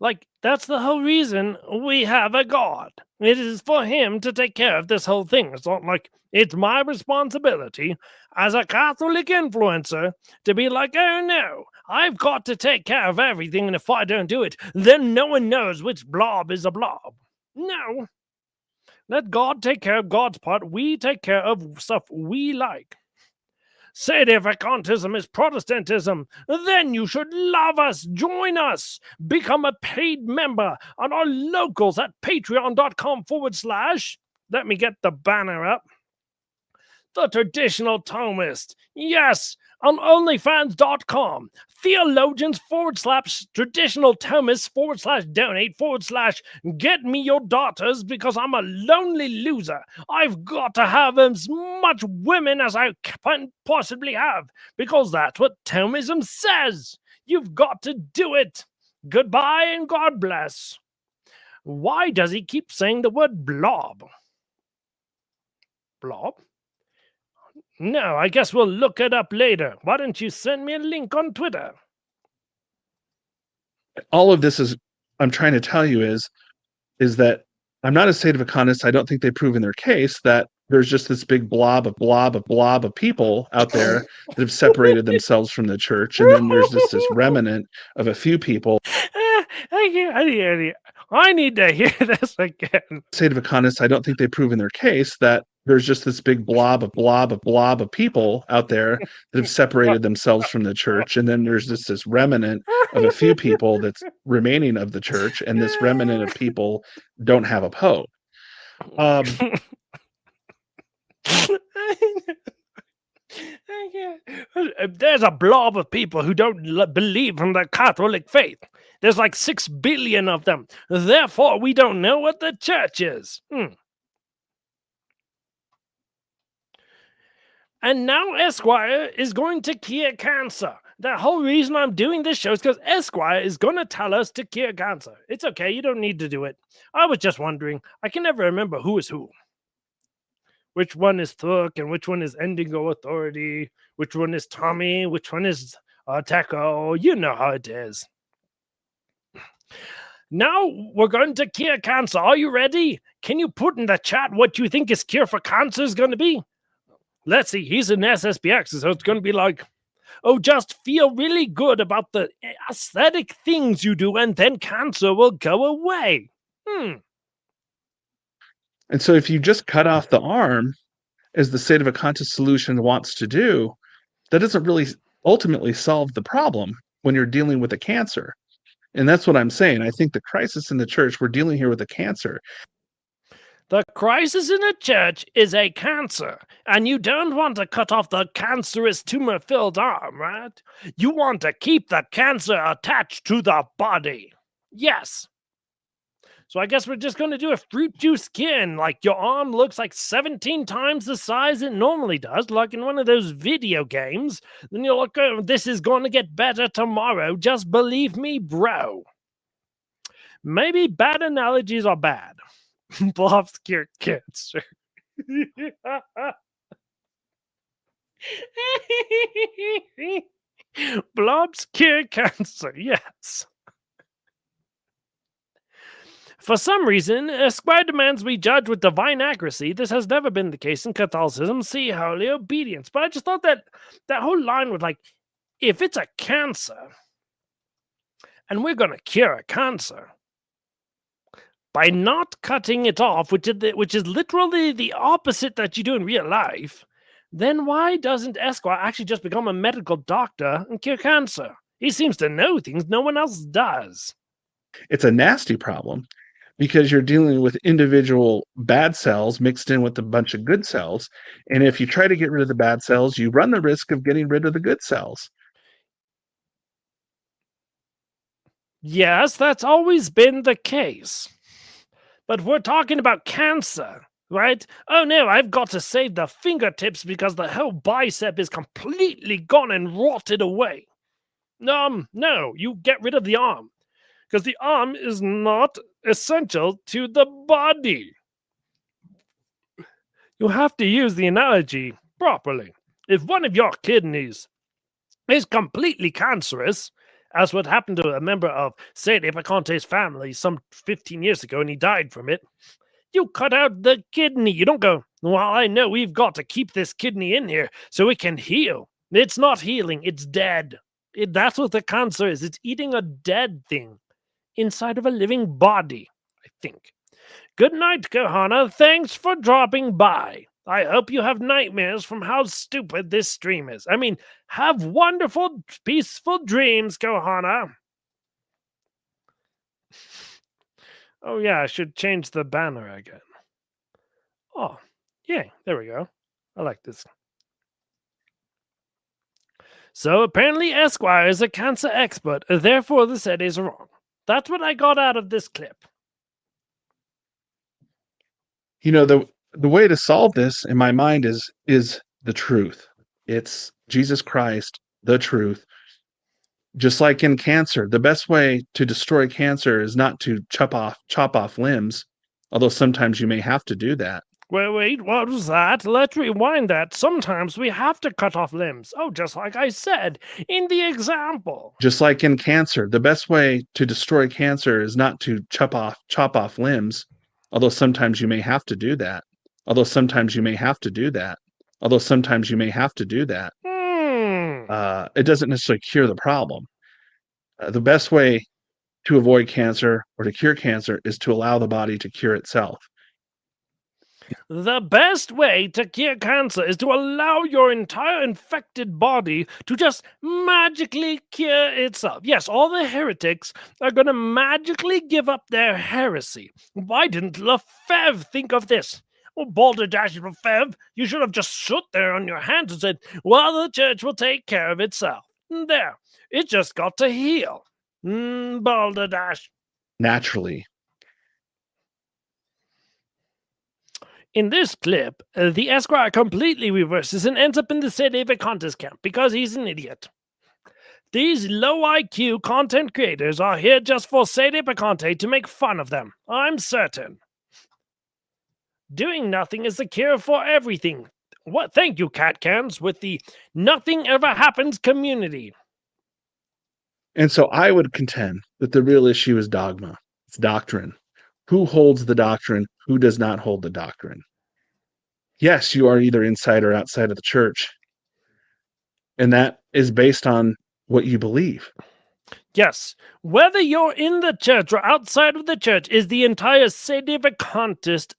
Like, that's the whole reason we have a God. It is for him to take care of this whole thing. It's not like it's my responsibility as a Catholic influencer to be like, "Oh no, I've got to take care of everything, and if I don't do it, then no one knows which blob is a blob." No. Let God take care of God's part. We take care of stuff we like. Said if Vacantism is Protestantism, then you should love us, join us, become a paid member on our locals at patreon.com/ let me get the banner up. The Traditional Thomist. Yes, on onlyfans.com. Theologians / traditional Thomists / donate / get me your daughters because I'm a lonely loser. I've got to have as much women as I can possibly have because that's what Thomism says. You've got to do it. Goodbye and God bless. Why does he keep saying the word blob? Blob? No, I guess we'll look it up later. Why don't you send me a link on Twitter? All of this is, I'm trying to tell you is that I'm not a Sedevacantist. I don't think they've proven their case that there's just this big blob of people out there that have separated themselves from the church. And then there's just this remnant of a few people. I need to hear this again. Sedevacantist, I don't think they've proven their case that there's just this big blob of people out there that have separated themselves from the church. And then there's just this remnant of a few people that's remaining of the church. And this remnant of people don't have a pope. There's a blob of people who don't believe in the Catholic faith. There's like 6 billion of them. Therefore, we don't know what the church is. And now Esquire is going to cure cancer. The whole reason I'm doing this show is because Esquire is going to tell us to cure cancer. It's okay, you don't need to do it. I was just wondering, I can never remember who is who. Which one is Thook and which one is Endigo Authority, which one is Tommy, which one is Teco. You know how it is. Now we're going to cure cancer. Are you ready? Can you put in the chat what you think his cure for cancer is going to be? Let's see, he's an SSBX, so it's going to be like, oh, just feel really good about the aesthetic things you do, and then cancer will go away. And so if you just cut off the arm, as the state of a conscious solution wants to do, that doesn't really ultimately solve the problem when you're dealing with a cancer. And that's what I'm saying. I think the crisis in the church, we're dealing here with a cancer. The crisis in the church is a cancer, and you don't want to cut off the cancerous tumor-filled arm, right? You want to keep the cancer attached to the body. Yes. So I guess we're just going to do a fruit juice skin. Like your arm looks like 17 times the size it normally does, like in one of those video games. Then you're like, oh, this is going to get better tomorrow. Just believe me, bro. Maybe bad analogies are bad. Blobs cure cancer. Blobs cure cancer, yes. For some reason, Esquire demands we judge with divine accuracy. This has never been the case in Catholicism. See holy obedience. But I just thought that whole line was like, if it's a cancer, and we're going to cure a cancer, by not cutting it off, which is literally the opposite that you do in real life, then why doesn't Esquire actually just become a medical doctor and cure cancer? He seems to know things no one else does. It's a nasty problem because you're dealing with individual bad cells mixed in with a bunch of good cells. And if you try to get rid of the bad cells, you run the risk of getting rid of the good cells. Yes, that's always been the case. But we're talking about cancer, right? Oh no, I've got to save the fingertips because the whole bicep is completely gone and rotted away. No, you get rid of the arm. Because the arm is not essential to the body. You have to use the analogy properly. If one of your kidneys is completely cancerous, as what happened to a member of Saint Epicante's family some 15 years ago, and he died from it, you cut out the kidney. You don't go, well, I know we've got to keep this kidney in here so it can heal. It's not healing, it's dead. That's what the cancer is. It's eating a dead thing inside of a living body, I think. Good night, Kohana. Thanks for dropping by. I hope you have nightmares from how stupid this stream is. I mean, have wonderful, peaceful dreams, Kohana. Oh yeah, I should change the banner again. Oh, yeah, there we go. I like this. So apparently Esquire is a cancer expert, therefore the set is wrong. That's what I got out of this clip. You know, the way to solve this in my mind is the truth. It's Jesus Christ, the truth. Just like in cancer, the best way to destroy cancer is not to chop off limbs, although sometimes you may have to do that. Wait, what was that? Let's rewind that. Sometimes we have to cut off limbs. Oh, just like I said in the example. Just like in cancer, the best way to destroy cancer is not to chop off limbs, although sometimes you may have to do that. It doesn't necessarily cure the problem. The best way to avoid cancer or to cure cancer is to allow the body to cure itself. The best way to cure cancer is to allow your entire infected body to just magically cure itself. Yes, all the heretics are going to magically give up their heresy. Why didn't Lefebvre think of this? Oh, Balderdash Lefebvre, you should have just stood there on your hands and said, well, the church will take care of itself. There, it just got to heal. Balderdash. Naturally. In this clip, the Esquire completely reverses and ends up in the Sede Vacantes camp because he's an idiot. These low IQ content creators are here just for Sede Vacante to make fun of them, I'm certain. Doing nothing is the cure for everything. What? Thank you, Cat Cans, with the Nothing Ever Happens community. And so I would contend that the real issue is dogma. It's doctrine. Who holds the doctrine? Who does not hold the doctrine? Yes, you are either inside or outside of the church. And that is based on what you believe. Yes, whether you're in the church or outside of the church is the entire Sede Vacantist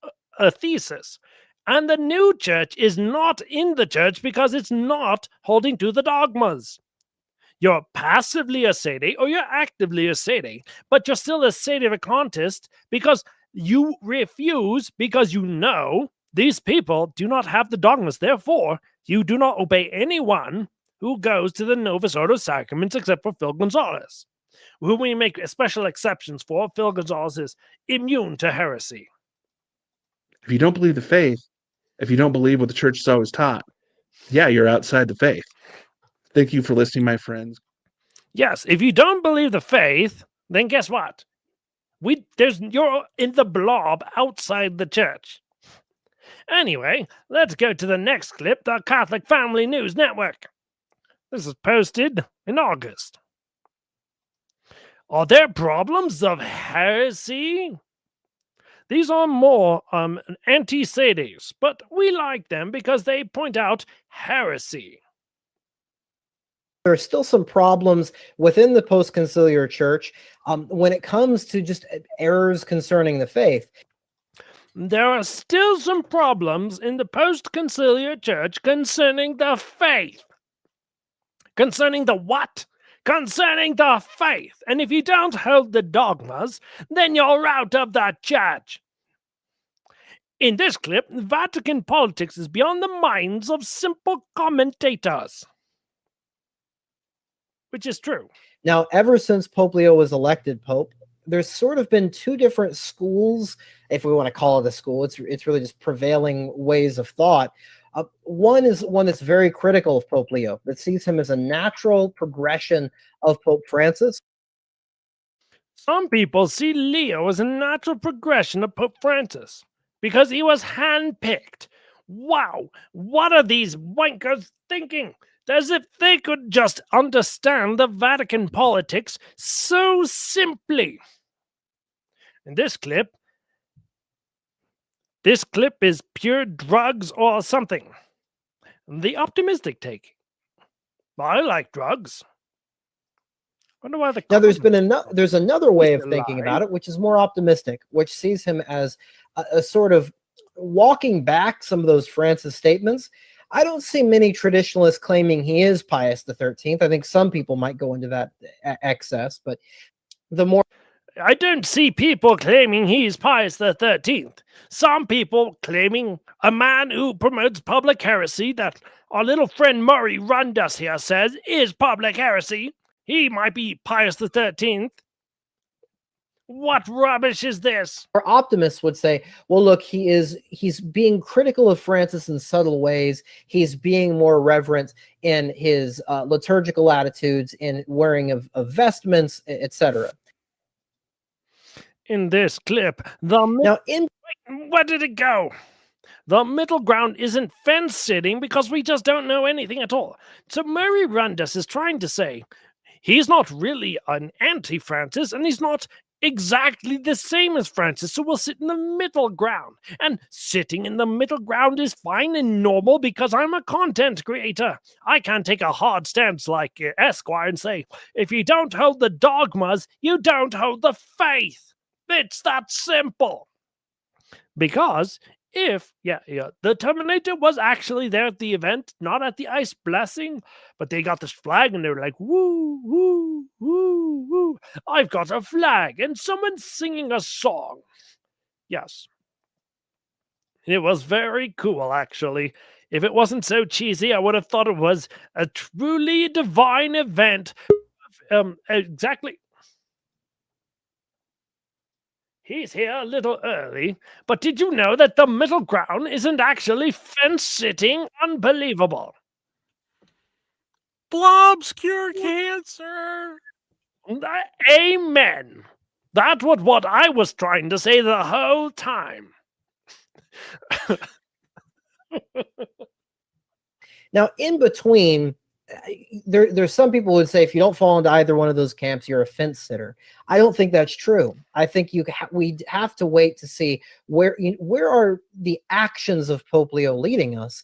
thesis. And the new church is not in the church because it's not holding to the dogmas. You're passively a Sede or you're actively a Sede, but you're still a Sede Vacantist because you refuse, because you know these people do not have the dogmas. Therefore, you do not obey anyone who goes to the Novus Ordo Sacraments except for Phil Gonzalez, who we make special exceptions for. Phil Gonzalez is immune to heresy. If you don't believe the faith, if you don't believe what the church has always taught, yeah, you're outside the faith. Thank you for listening, my friends. Yes, if you don't believe the faith, then guess what? You're in the blob outside the church. Anyway, let's go to the next clip, the Catholic Family News Network. This is posted in August. Are there problems of heresy? These are more anti-Sedes, but we like them because they point out heresy. There are still some problems within the post-conciliar church when it comes to just errors concerning the faith. There are still some problems in the post-conciliar church concerning the faith. Concerning the what? Concerning the faith. And if you don't hold the dogmas, then you're out of the church. In this clip, Vatican politics is beyond the minds of simple commentators. Which is true. Now, ever since Pope Leo was elected Pope, there's sort of been two different schools, if we want to call it a school. It's really just prevailing ways of thought. One is one that's very critical of Pope Leo, that sees him as a natural progression of Pope Francis. Some people see Leo as a natural progression of Pope Francis because he was handpicked. Wow, what are these wankers thinking? As if they could just understand the Vatican politics so simply. In this clip is pure drugs or something. The optimistic take. I like drugs. Wonder why the now there's another way of thinking about it, which is more optimistic, which sees him as a sort of walking back some of those Francis statements. I don't see many traditionalists claiming he is Pius XIII. I think some people might go into that excess, but the more... I don't see people claiming he's Pius XIII. Some people claiming a man who promotes public heresy that our little friend Murray Rundus here says is public heresy. He might be Pius XIII. What rubbish is this? Our optimists would say, well, look, he's being critical of Francis in subtle ways. He's being more reverent in his liturgical attitudes, in wearing of vestments, etc. In this clip, where did it go? The middle ground isn't fence sitting because we just don't know anything at all. So Murray Rundus is trying to say he's not really an anti-Francis and he's not exactly the same as Francis, so we'll sit in the middle ground. And sitting in the middle ground is fine and normal because I'm a content creator. I can't take a hard stance like Esquire and say, if you don't hold the dogmas, you don't hold the faith. It's that simple. Because if, the Terminator was actually there at the event, not at the ice blessing, but they got this flag and they were like, woo, woo, woo, woo. I've got a flag and someone's singing a song. Yes. It was very cool, actually. If it wasn't so cheesy, I would have thought it was a truly divine event. Exactly. He's here a little early, but did you know that the middle ground isn't actually fence-sitting? Unbelievable. Blobs cure cancer. Amen. That's what I was trying to say the whole time. Now, in between, there's some people who would say if you don't fall into either one of those camps, you're a fence sitter. I don't think that's true. I think we have to wait to see where are the actions of Pope Leo leading us.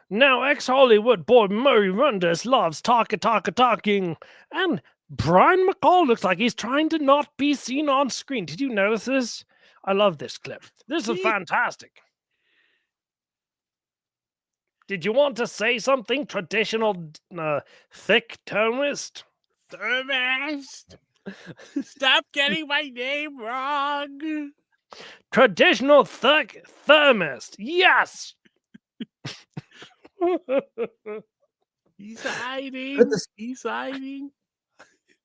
Now, ex-Hollywood boy Murray Rundis loves talking, and Brian McCall looks like he's trying to not be seen on screen. Did you notice this? I love this clip. This is fantastic. Did you want to say something, traditional thick Thomist? Thermist. Stop getting my name wrong. Traditional thick Thermist. Yes. He's hiding. He's hiding.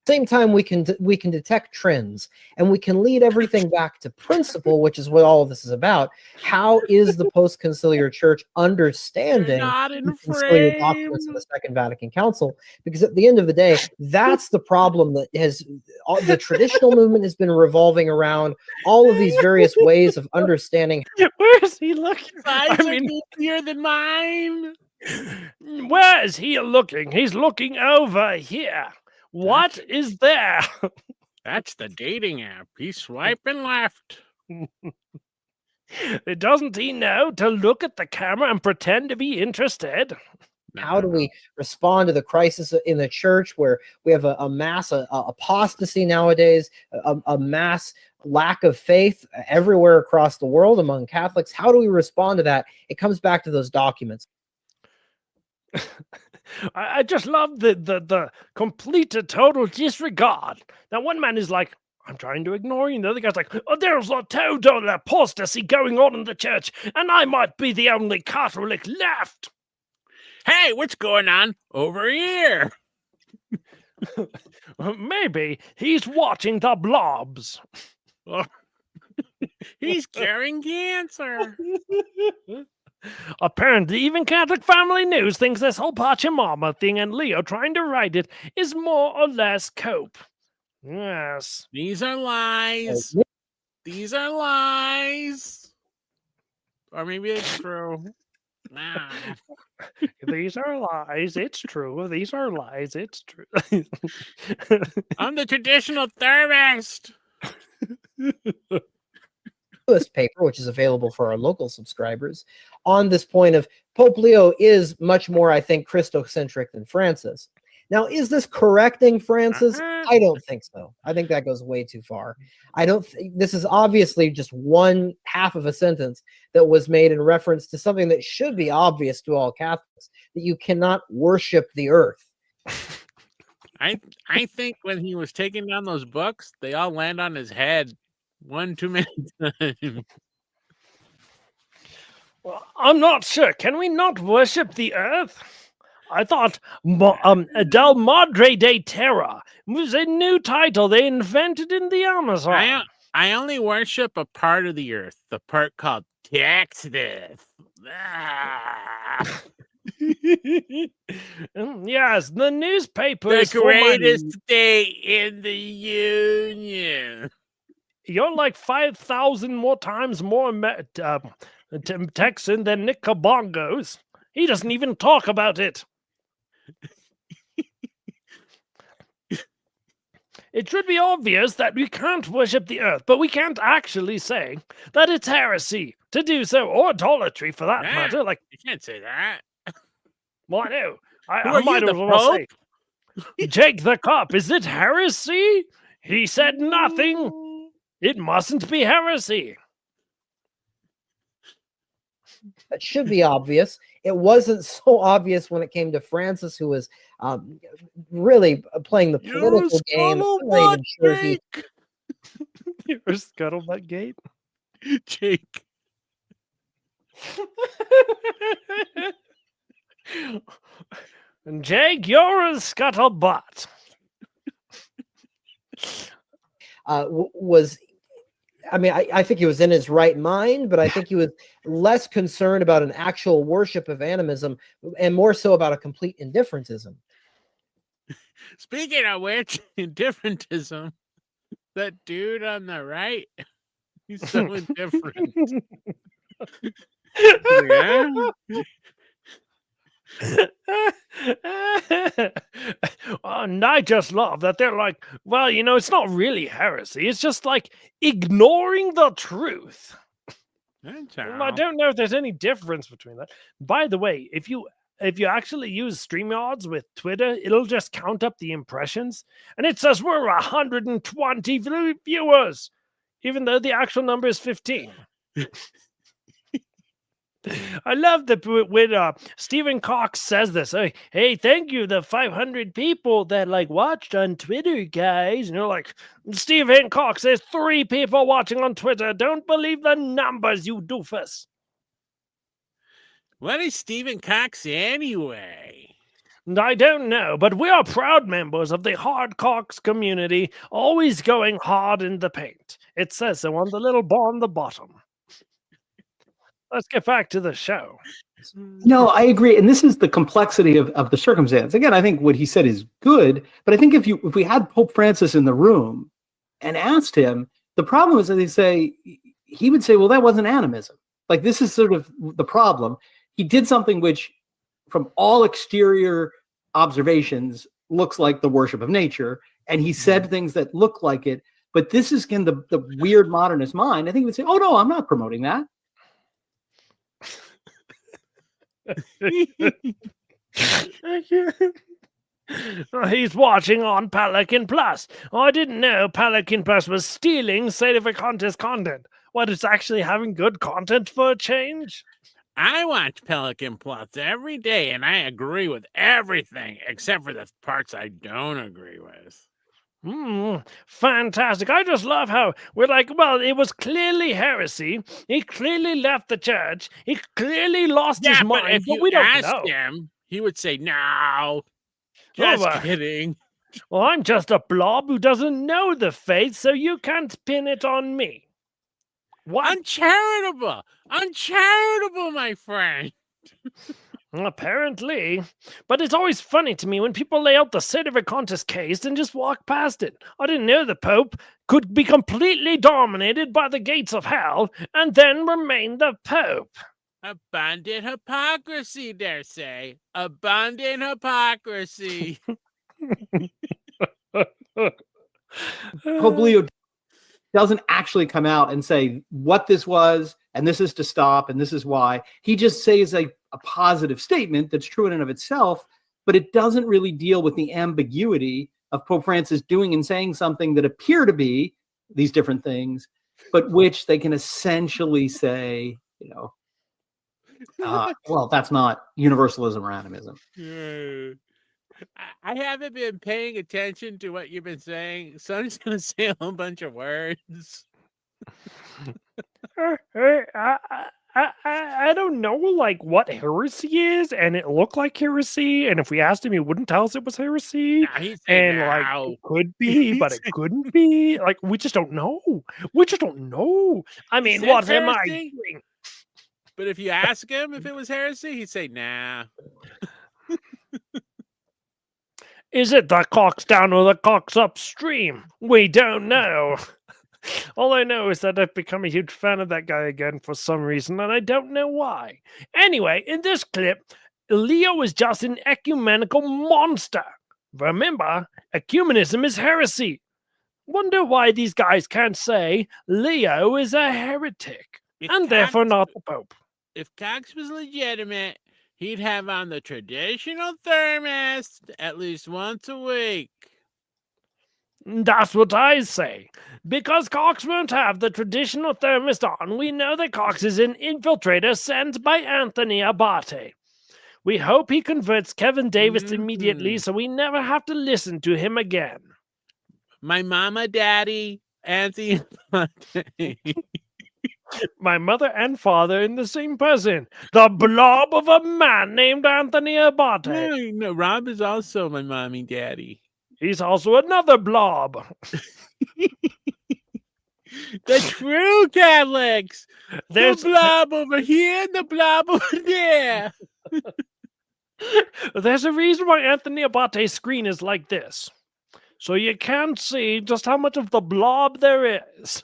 Same time, we can detect trends, and we can lead everything back to principle, which is what all of this is about. How is the post-conciliar church understanding the conciliar documents of the Second Vatican Council? Because at the end of the day, that's the problem that the traditional movement has been revolving around all of these various ways of understanding. Where is he looking? Eyes are deeper than mine. Where is he looking? He's looking over here. What is there? That's the dating app. He's swiping left. Doesn't he know to look at the camera and pretend to be interested? How do we respond to the crisis in the church where we have a mass apostasy nowadays, a mass lack of faith everywhere across the world among Catholics? How do we respond to that? It comes back to those documents. I just love the complete and total disregard. Now, one man is like, I'm trying to ignore you, and the other guy's like, oh, there's a total apostasy going on in the church, and I might be the only Catholic left. Hey, what's going on over here? Maybe he's watching the blobs. He's curing cancer. Apparently, even Catholic Family News thinks this whole Pachamama thing and Leo trying to write it is more or less cope. Yes. These are lies. These are lies. Or maybe it's true. Nah. These are lies. It's true. These are lies. It's true. I'm the traditional thermist. Paper, which is available for our local subscribers, on this point of Pope Leo is much more, I think, Christocentric than Francis. Now, is this correcting Francis? I don't think so. I think that goes way too far. I don't think this is obviously just one half of a sentence that was made in reference to something that should be obvious to all Catholics, that you cannot worship the earth. I think when he was taking down those books, they all land on his head one too many times. Well, I'm not sure. Can we not worship the earth? I thought Del Madre de Terra was a new title they invented in the Amazon. I only worship a part of the earth, the part called Texas. Yes, the newspaper the is greatest state in the Union. You're like 5,000 more times more Texan than Nick Carbangoes. He doesn't even talk about it. It should be obvious that we can't worship the earth, but we can't actually say that it's heresy to do so, or idolatry for that matter. Like, you can't say that. Well, I know. I might as well say, Jake the Cop, is it heresy? He said nothing. It mustn't be heresy. That should be obvious. It wasn't so obvious when it came to Francis, who was really playing the political game. You're a scuttlebutt gate? Jake. And Jake, you're a scuttlebutt. Was I mean, I think he was in his right mind, but I think he was less concerned about an actual worship of animism and more so about a complete indifferentism. Speaking of which, indifferentism, that dude on the right, he's so indifferent. Yeah. And I just love that they're like, well, it's not really heresy. It's just like ignoring the truth. That's I all. don't know if there's any difference between that. By the way, if you actually use StreamYards with Twitter, it'll just count up the impressions, and it says we're 120 viewers, even though the actual number is 15. I love that when Stephen Cox says this. Hey, thank you, the 500 people that watched on Twitter, guys. And you're like, Stephen Cox, there's 3 people watching on Twitter. Don't believe the numbers, you doofus. What is Stephen Cox anyway? I don't know, but we are proud members of the Hard Cox community, always going hard in the paint. It says so on the little bar on the bottom. Let's get back to the show. No, I agree. And this is the complexity of the circumstance. Again, I think what he said is good, but I think if we had Pope Francis in the room and asked him, the problem is that he would say, well, that wasn't animism. Like, this is sort of the problem. He did something which, from all exterior observations, looks like the worship of nature. And he said things that look like it. But this is in the weird modernist mind. I think he would say, oh, no, I'm not promoting that. He's watching on Pelican Plus. I didn't know Pelican Plus was stealing Sedevacantist content. What, it's actually having good content for a change? I watch Pelican Plus every day, and I agree with everything except for the parts I don't agree with. Fantastic. I just love how we're like, well, it was clearly heresy. He clearly left the church. He clearly lost his mind. But if you asked him, he would say, no, just kidding. Well, I'm just a blob who doesn't know the faith, so you can't pin it on me. What? Uncharitable, my friend. Apparently. But it's always funny to me when people lay out the Sedevacantist case and just walk past it. I didn't know the Pope could be completely dominated by the gates of hell and then remain the Pope. Abundant hypocrisy, dare say. Abundant hypocrisy. Pope Leo doesn't actually come out and say what this was, and this is to stop, and this is why. He just says a positive statement that's true in and of itself, but it doesn't really deal with the ambiguity of Pope Francis doing and saying something that appear to be these different things, but which they can essentially say, well, that's not universalism or animism. I haven't been paying attention to what you've been saying, so I'm just going to say a whole bunch of words. I don't know, what heresy is, and it looked like heresy, and if we asked him, he wouldn't tell us it was heresy. And, it could be, but it couldn't be. We just don't know. I mean, what am I doing? But if you ask him if it was heresy, he'd say, nah. Is it the cocks down or the cocks upstream? We don't know. All I know is that I've become a huge fan of that guy again for some reason, and I don't know why. Anyway, in this clip, Leo is just an ecumenical monster. Remember, ecumenism is heresy. Wonder why these guys can't say Leo is a heretic, and therefore not the Pope. If Cox was legitimate, he'd have on the traditional thermos at least once a week. That's what I say. Because Cox won't have the traditional thermos on, we know that Cox is an infiltrator sent by Anthony Abate. We hope he converts Kevin Davis immediately so we never have to listen to him again. My mama, daddy, Anthony Abate. My mother and father in the same person. The blob of a man named Anthony Abate. No, Rob is also my mommy, daddy. He's also another blob. The true Catholics. There's the blob over here and the blob over there. there's a reason why Anthony Abate's screen is like this. So you can't see just how much of the blob there is.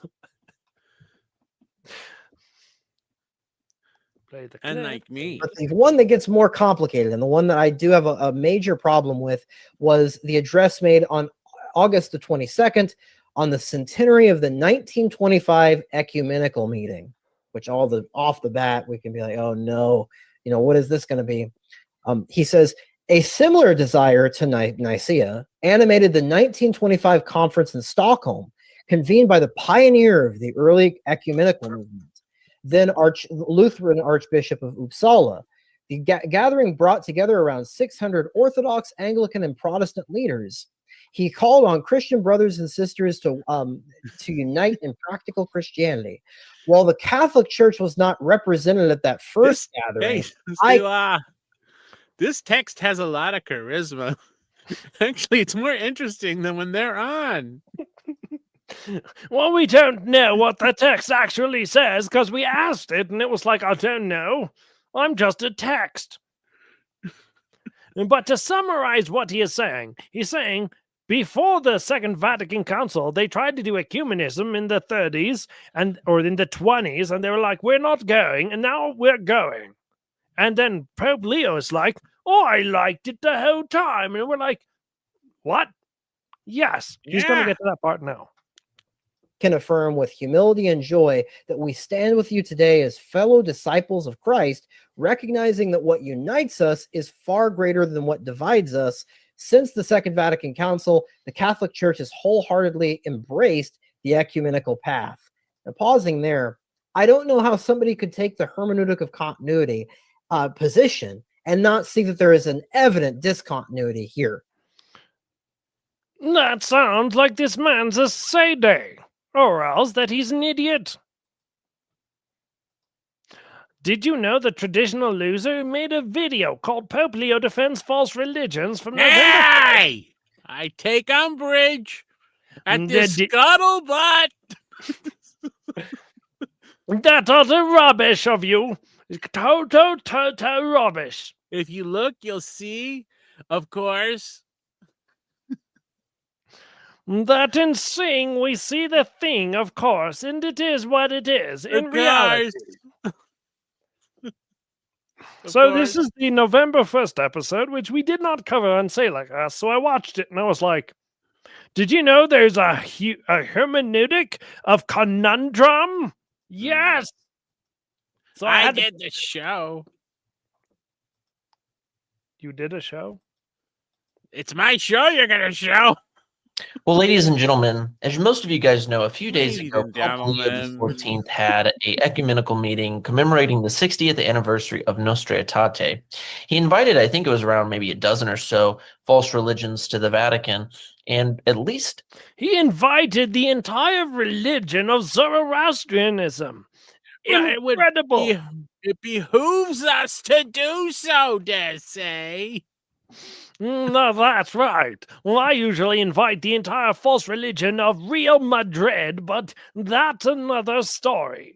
Play the clip. Unlike me. But the one that gets more complicated, and the one that I do have a major problem with, was the address made on August the 22nd on the centenary of the 1925 ecumenical meeting, which off the bat, we can be like, oh no, what is this going to be? He says, a similar desire to Nicaea animated the 1925 conference in Stockholm, convened by the pioneer of the early ecumenical movement, then Lutheran Archbishop of Uppsala. The gathering brought together around 600 Orthodox, Anglican, and Protestant leaders. He called on Christian brothers and sisters to unite in practical Christianity. While the Catholic Church was not represented at that first gathering, this text has a lot of charisma. Actually, it's more interesting than when they're on. Well, we don't know what the text actually says because we asked it and it was like, I don't know. I'm just a text. But to summarize what he is saying, he's saying before the Second Vatican Council, they tried to do ecumenism in the 30s or in the 20s, and they were like, we're not going, and now we're going. And then Pope Leo is like, oh, I liked it the whole time. And we're like, what? Yes, he's going to get to that part now. Can affirm with humility and joy that we stand with you today as fellow disciples of Christ, recognizing that what unites us is far greater than what divides us. Since the Second Vatican Council, the Catholic Church has wholeheartedly embraced the ecumenical path. Now, pausing there, I don't know how somebody could take the hermeneutic of continuity position and not see that there is an evident discontinuity here. That sounds like this man's a sade, or else that he's an idiot. Did you know the traditional loser made a video called Pope Leo Defends False Religions from November 1st? Hey! I take umbrage at this scuttlebutt. That utter rubbish of you. Total rubbish. If you look, you'll see, of course, that in seeing we see the thing, of course, and it is what it is in reality. So this is the November 1st episode, which we did not cover on Say Like Us, so I watched it and I was like, did you know there's a hermeneutic of Conundrum? Yes! So I did the show. You did a show? It's my show you're going to show. Well, ladies and gentlemen, as most of you guys know, a few days ago, Pope Leo XIV had an ecumenical meeting commemorating the 60th anniversary of Nostra Aetate. He invited, I think it was around maybe a dozen or so false religions to the Vatican, and at least he invited the entire religion of Zoroastrianism. Incredible. It behooves us to do so, dare say. No, that's right. Well, I usually invite the entire false religion of Real Madrid, but that's another story.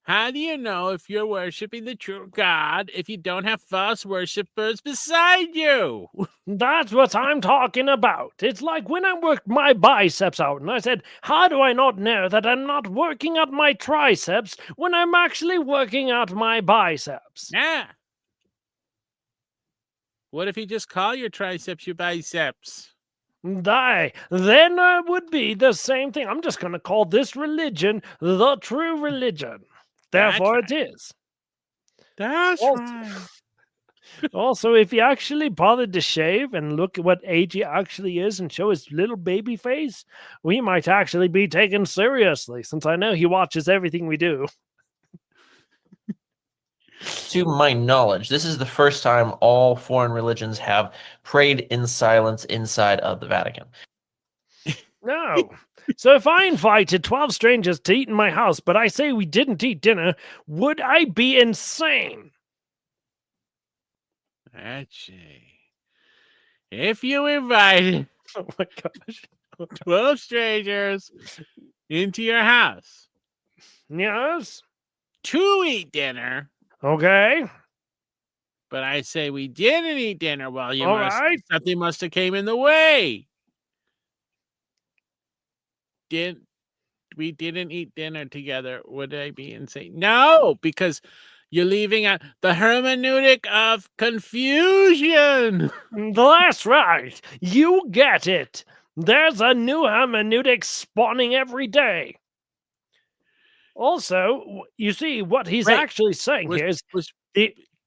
How do you know if you're worshiping the true God if you don't have false worshippers beside you? That's what I'm talking about. It's like when I worked my biceps out and I said, how do I not know that I'm not working out my triceps when I'm actually working out my biceps? Yeah. What if you just call your triceps your biceps? Then it would be the same thing. I'm just going to call this religion the true religion. Therefore, it is. That's right. Also, if he actually bothered to shave and look at what age he actually is and show his little baby face, we might actually be taken seriously, since I know he watches everything we do. to my knowledge, this is the first time all foreign religions have prayed in silence inside of the Vatican. No. So if I invited 12 strangers to eat in my house, but I say we didn't eat dinner, would I be insane? Let's see. If you invited... Oh my gosh. 12 strangers into your house Yes. to eat dinner. Okay. But I say we didn't eat dinner. Well, All right. something must have came in the way. We didn't eat dinner together. Would I be insane? No, because you're leaving out the hermeneutic of confusion. That's right. You get it. There's a new hermeneutic spawning every day. Also, you see, what he's Right. actually saying here is...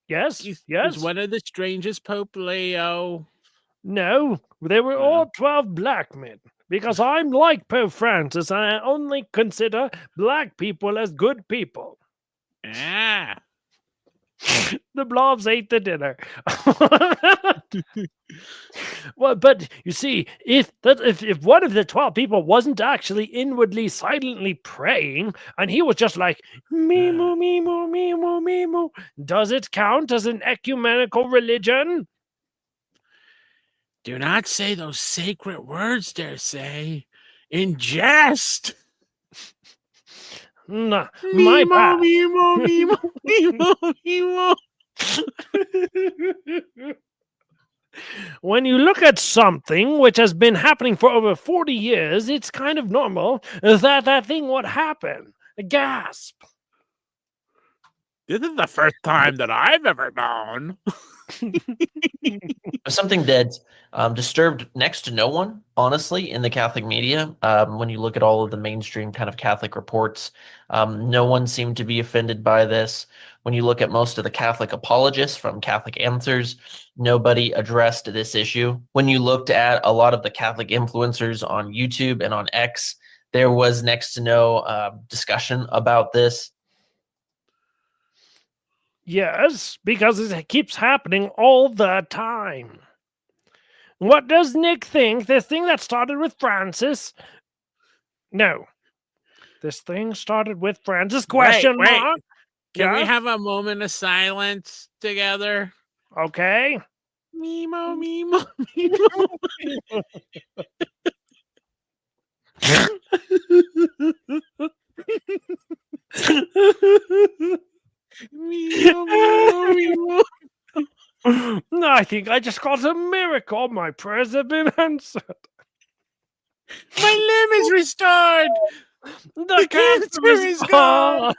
Yes? Was one of the strangest Pope Leo? No, they were all 12 black men. Because I'm like Pope Francis, and I only consider black people as good people. Ah. The blobs ate the dinner. Well, but you see, if one of the 12 people wasn't actually inwardly, silently praying, and he was just like, me moo, me moo, me moo, me moo, does it count as an ecumenical religion? Do not say those sacred words, dare say, in jest. Nah, my bad. Mimo, mimo, mimo, mimo. When you look at something which has been happening for over 40 years, it's kind of normal that that thing would happen. Gasp. This is the first time that I've ever known. Something that disturbed next to no one, honestly, in the Catholic media. When you look at all of the mainstream kind of Catholic reports, no one seemed to be offended by this. When you look at most of the Catholic apologists from Catholic Answers, nobody addressed this issue. When you looked at a lot of the Catholic influencers on YouTube and on X, there was next to no discussion about this. Yes, because it keeps happening all the time. What does Nick think? This thing that started with Francis? No. This thing started with Francis? Question mark? Can we have a moment of silence together? Okay. Mimo, mimo, mimo. No, I think I just got a miracle. My prayers have been answered. My limb is restored. The cancer is gone.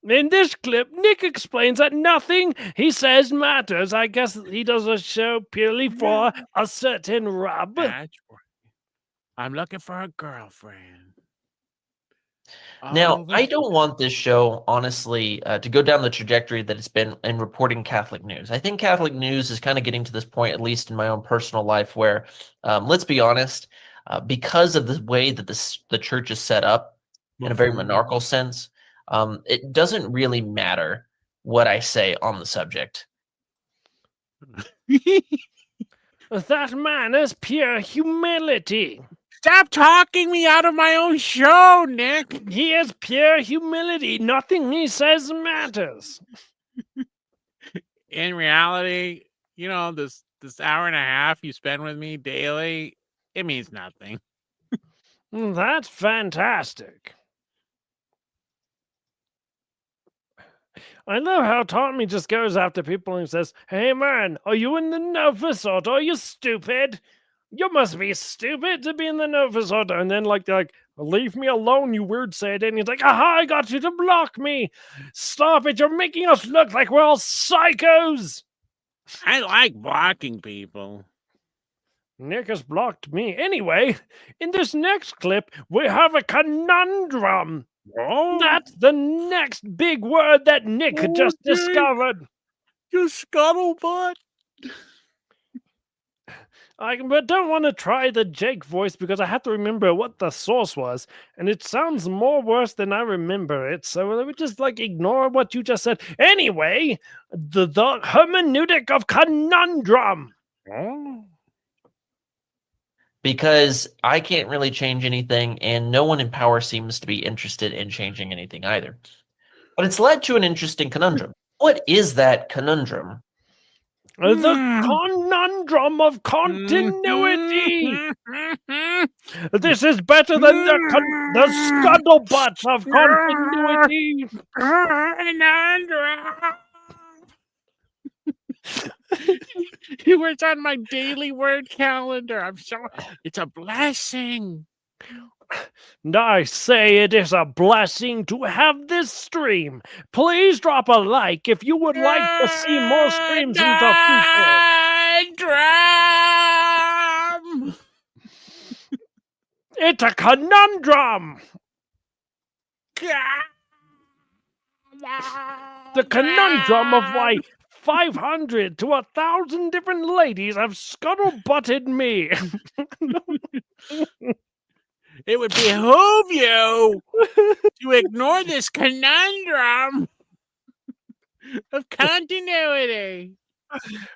In this clip, Nick explains that nothing he says matters. I guess he does a show purely for a certain rub. I'm looking for a girlfriend. Now, I don't want this show, honestly, to go down the trajectory that it's been in reporting Catholic news. I think Catholic news is kind of getting to this point, at least in my own personal life, where, let's be honest, because of the way that the church is set up in a very monarchical sense, it doesn't really matter what I say on the subject. That man is pure humility. Stop talking me out of my own show, Nick. He is pure humility. Nothing he says matters. In reality, you know, this hour and a half you spend with me daily, it means nothing. That's fantastic. I love how Tommy just goes after people and says, "Hey man, are you in the Novus Order? Are you stupid? You must be stupid to be in the Novus Order." And then they're like, "Leave me alone, you weird Satan." And he's like, "Aha, I got you to block me. Stop it, you're making us look like we're all psychos." I like blocking people. Nick has blocked me. Anyway, in this next clip, we have a conundrum. Oh, That's the next big word that Nick just discovered. You scuttlebutt. I don't want to try the Jake voice because I have to remember what the source was, and it sounds more worse than I remember it. So let me just ignore what you just said. Anyway, the hermeneutic of conundrum. Oh. Because I can't really change anything, and no one in power seems to be interested in changing anything either. But it's led to an interesting conundrum. What is that conundrum? The conundrum of continuity. This is better than the scuttlebutt of continuity. He works on my daily word calendar. It's a blessing. And I say it is a blessing to have this stream. Please drop a like if you would like to see more streams in the future. It's a conundrum. The conundrum of why 500 to 1,000 different ladies have scuttle-butted me. It would behoove you to ignore this conundrum of continuity.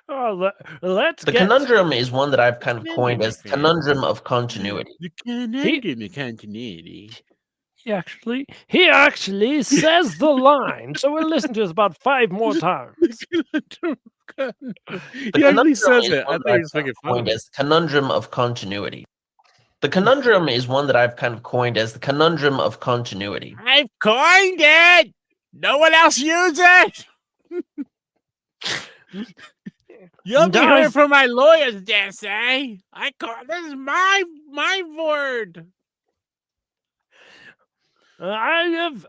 Oh, let's The get... conundrum is one that I've kind of coined as conundrum of continuity. The conundrum of continuity. He actually says the line, so we'll listen to this about 5 more times. He actually says it. I think it's fucking funny. As conundrum of continuity. The conundrum is one that I've kind of coined as the conundrum of continuity. I've coined it. No one else use it. You'll be heard from my lawyer's desk, eh? This is my word. I have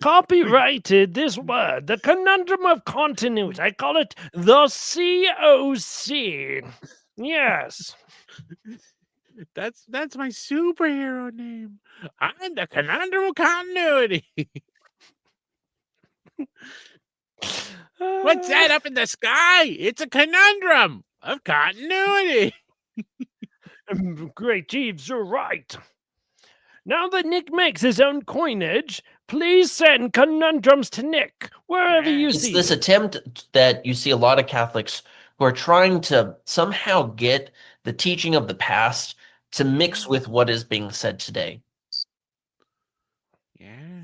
copyrighted this word, the conundrum of continuity. I call it the COC. Yes. That's my superhero name. I'm the conundrum of continuity. What's that up in the sky? It's a conundrum of continuity. Great, Jeeves, you're right. Now that Nick makes his own coinage, please send conundrums to Nick, wherever you see. It's this attempt that you see a lot of Catholics who are trying to somehow get the teaching of the past to mix with what is being said today. Yeah.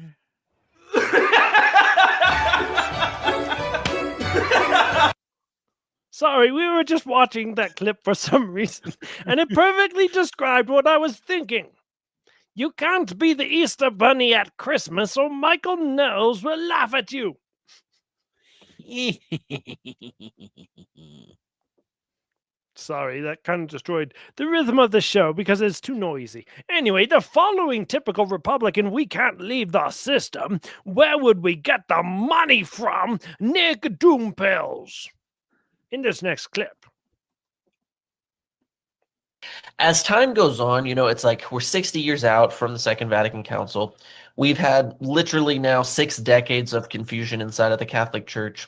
Sorry, we were just watching that clip for some reason, and it perfectly described what I was thinking. You can't be the Easter Bunny at Christmas, or Michael Knowles will laugh at you. Sorry, that kind of destroyed the rhythm of the show because it's too noisy. Anyway, the following typical Republican we can't leave the system. Where would we get the money from? Nick Doompills. In this next clip. As time goes on, it's like we're 60 years out from the Second Vatican Council. We've had literally now 6 decades of confusion inside of the Catholic Church.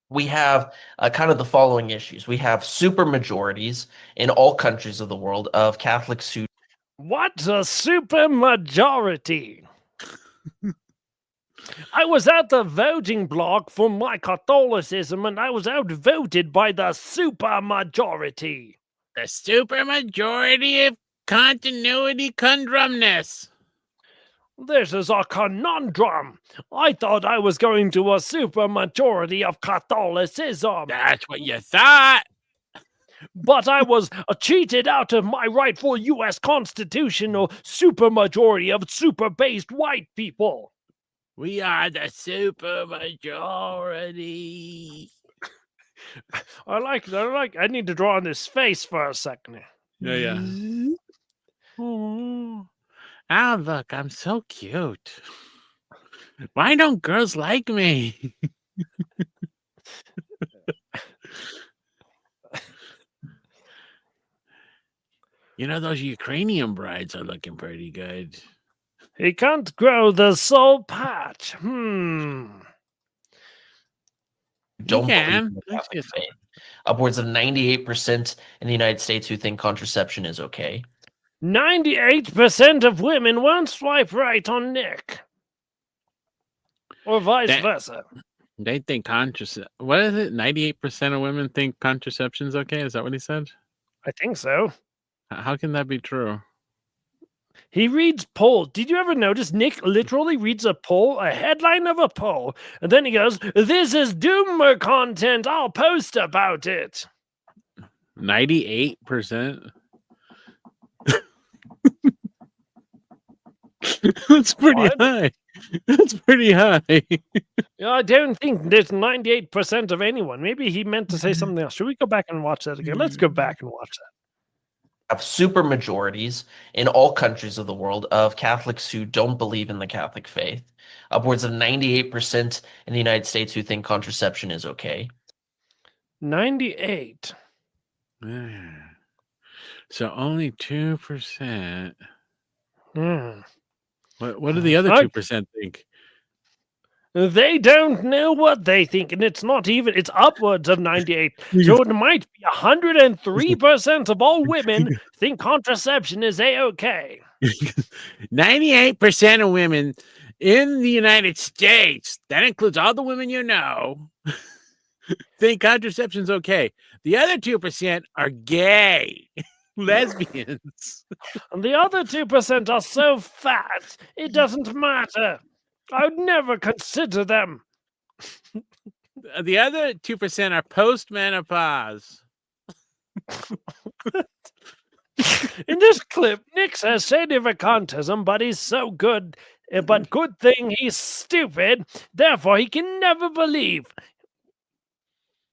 We have kind of the following issues. We have supermajorities in all countries of the world of Catholics who... What's a supermajority? I was at the voting block for my Catholicism, and I was outvoted by the supermajority. The supermajority of continuity conundrumness. This is a conundrum. I thought I was going to a supermajority of Catholicism. That's what you thought. But I was cheated out of my rightful U.S. constitutional supermajority of super-based white people. We are the supermajority. I need to draw on this face for a second. Yeah. Oh, look, I'm so cute. Why don't girls like me? Those Ukrainian brides are looking pretty good. He can't grow the soul patch. Don't believe upwards of 98% in the United States who think contraception is okay. 98% of women won't swipe right on Nick. Or vice versa. They think what is it? 98% of women think contraception's okay? Is that what he said? I think so. How can that be true? He reads polls. Did you ever notice Nick literally reads a poll, a headline of a poll, and then he goes, "This is doomer content. I'll post about it." 98%. That's pretty What? high. That's pretty high. Yeah, I don't think there's 98% of anyone. Maybe he meant to say something else. Should we go back and watch that again? Let's go back and watch that. Have super majorities in all countries of the world of Catholics who don't believe in the Catholic faith. Upwards of 98% in the United States who think contraception is okay. 98. So only 2%. Hmm. What do the other 2% think? They don't know what they think, and it's not even, it's upwards of 98. So it might be 103% of all women think contraception is A-okay. 98% of women in the United States, that includes all the women you know, think contraception's okay. The other 2% are gay. Lesbians. And the other 2% are so fat, it doesn't matter. I would never consider them. The other 2% are post-menopause. In this clip, Nick says sedevacantism, but he's so good. But good thing he's stupid, therefore he can never believe.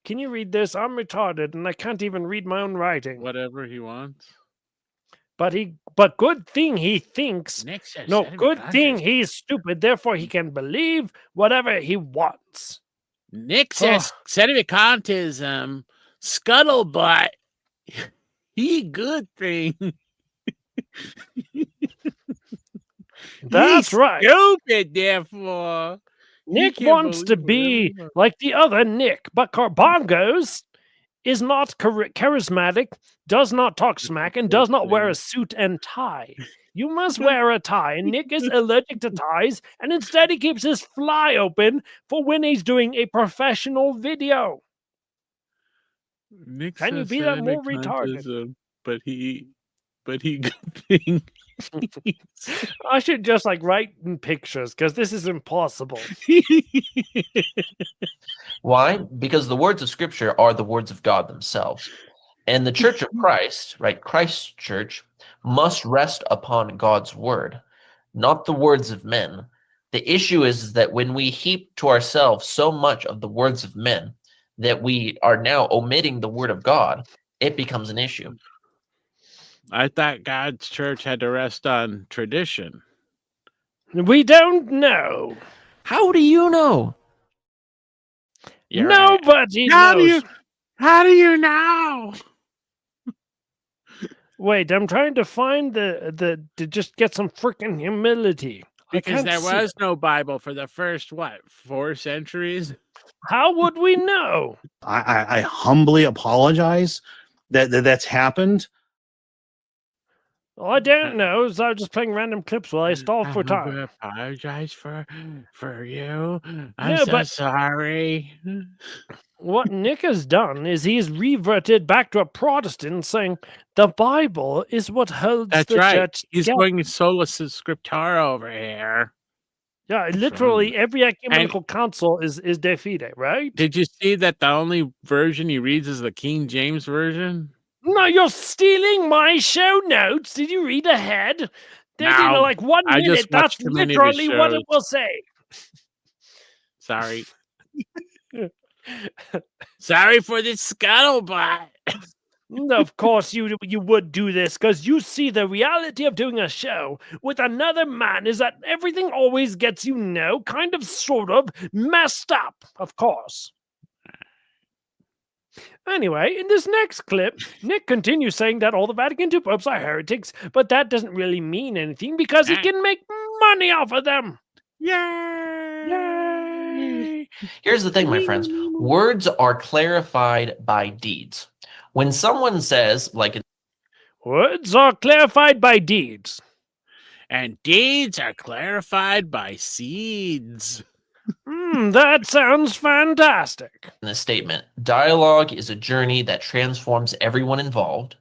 Can you read this? I'm retarded and I can't even read my own writing. Whatever he wants. But good thing he thinks. No, good thing he's stupid, therefore he can believe whatever he wants. Nick says sedevacantism, scuttlebutt. He good thing. That's He's right. Stupid, therefore. Nick wants to be like the other Nick, but Carbangoes is not charismatic, does not talk smack, and does not wear a suit and tie. You must wear a tie, and Nick is allergic to ties, and instead he keeps his fly open for when he's doing a professional video. Nick Can you be that more retarded? But he good thing. I should just like write in pictures because this is impossible. Why? Because the words of Scripture are the words of God themselves. And the Church of Christ, right, Christ's church, must rest upon God's word, not the words of men. The issue is that when we heap to ourselves so much of the words of men that we are now omitting the word of God, it becomes an issue. I thought God's church had to rest on tradition. We don't know. How do you know? Nobody knows. How do you know? Wait, I'm trying to find to just get some freaking humility. Because there was no Bible for the first, 4 centuries? How would we know? I humbly apologize that's happened. Well, I don't know. So I was just playing random clips while I stalled for time. I apologize for you. I'm so sorry. What Nick has done is he's reverted back to a Protestant, saying the Bible is what holds the church He's together. going sola scriptura over here. Yeah, literally every ecumenical council is de fide, right? Did you see that the only version he reads is the King James version? No, you're stealing my show notes. Did you read ahead? They're No, like 1 I minute. just That's watched too many of his literally what it shows. will say. Sorry. Sorry for this scuttlebutt. Of course you would do this because you see the reality of doing a show with another man is that everything always gets kind of sort of messed up, of course. Anyway, in this next clip, Nick continues saying that all the Vatican II popes are heretics, but that doesn't really mean anything because he can make money off of them. Yay! Yay! Here's the thing, my friends. Words are clarified by deeds. When someone says, words are clarified by deeds. And deeds are clarified by seeds. That sounds fantastic. in this statement, dialogue is a journey that transforms everyone involved.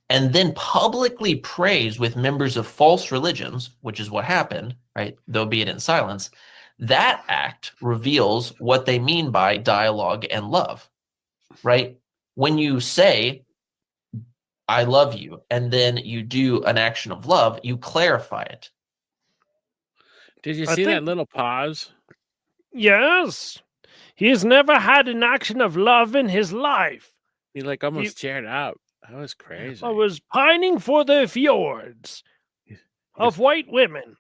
and then publicly prays with members of false religions, which is what happened, right? Though be it in silence, that act reveals what they mean by dialogue and love, right? When you say, I love you, and then you do an action of love, you clarify it. Did you I see that think- little pause? Yes. He's never had an action of love in his life. He like almost teared up. That was crazy. I was pining for the fjords of white women.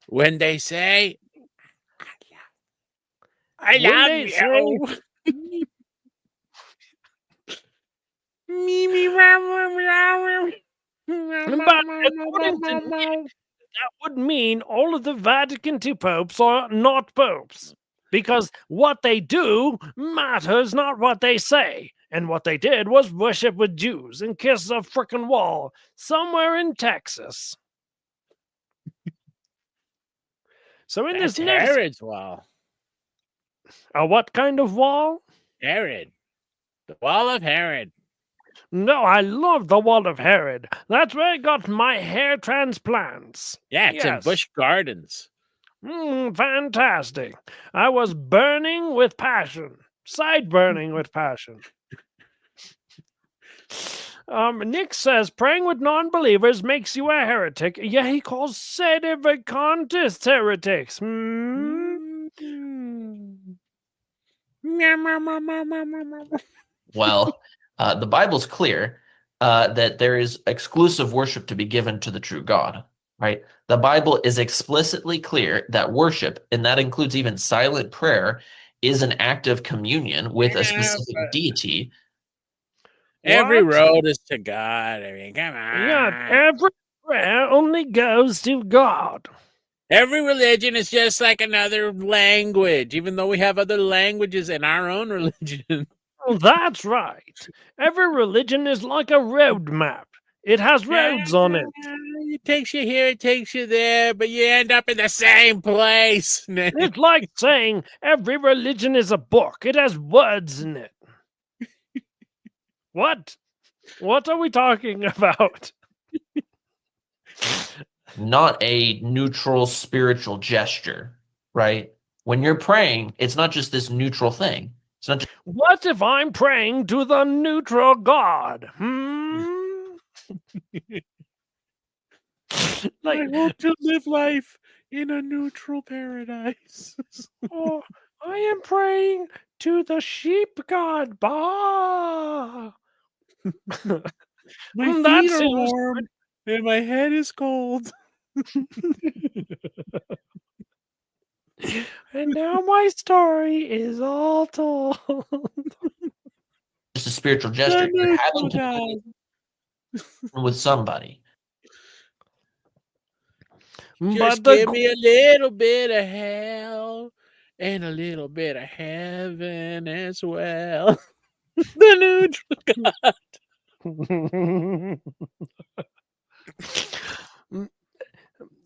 When they say, I When love they you. But according to Nick, that would mean all of the Vatican II popes are not popes. Because what they do matters, not what they say. And what they did was worship with Jews and kiss a frickin' wall somewhere in Texas. So in That's this next... Herod's wall. what kind of wall? Herod. The wall of Herod. No, I love the wall of Herod. That's where I got my hair transplants. Yeah, it's in Yes. Busch Gardens. Fantastic. I was burning with passion. Side burning with passion. Nick says praying with non-believers makes you a heretic. Yeah, he calls sedevacantists heretics. Well, the Bible's clear that there is exclusive worship to be given to the true God, right? The Bible is explicitly clear that worship, and that includes even silent prayer, is an act of communion with a specific deity. Every What? road is to God. I mean, come on. Yeah, every prayer only goes to God. Every religion is just like another language, even though we have other languages in our own religion. Well, that's right. Every religion is like a road map. It has roads on it. It takes you here, it takes you there, but you end up in the same place. It's like saying every religion is a book. It has words in it. What? What are we talking about? Not a neutral spiritual gesture, right? When you're praying, it's not just this neutral thing. It's not just What if I'm praying to the neutral God? I want to live life in a neutral paradise. Oh, I am praying to the sheep God. Bah. My That feet are seems warm and my head is cold. And now my story is all told. a spiritual gesture. You're having communion with somebody. Just give me a little bit of hell and a little bit of heaven as well. The neutral God.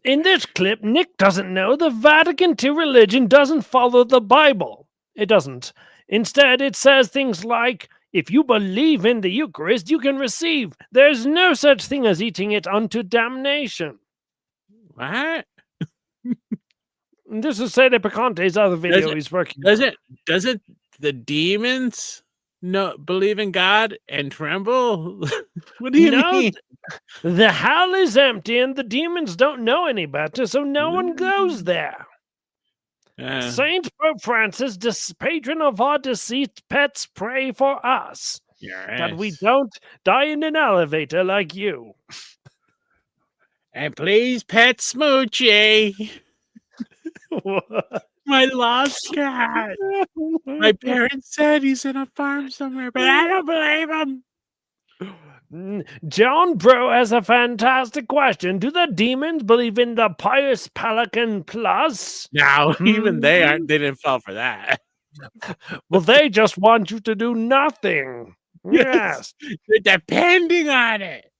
In this clip, Nick doesn't know the Vatican II religion doesn't follow the Bible. It doesn't. Instead, it says things like, if you believe in the Eucharist, you can receive. There's no such thing as eating it unto damnation. What? This is Sede Picante's other video he's working on. Doesn't the demons believe in God and tremble? What do you mean? The hell is empty and the demons don't know any better, so no one goes there. Saint Pope Francis, patron of our deceased pets, pray for us. Yes. That we don't die in an elevator like you. And please pet Smoochie. What? My lost cat. My parents said he's in a farm somewhere, but I don't believe him. John Bro has a fantastic question. Do the demons believe in the pious Pelican Plus? No, even they didn't fall for that. Well, they just want you to do nothing. Yes. They're depending on it.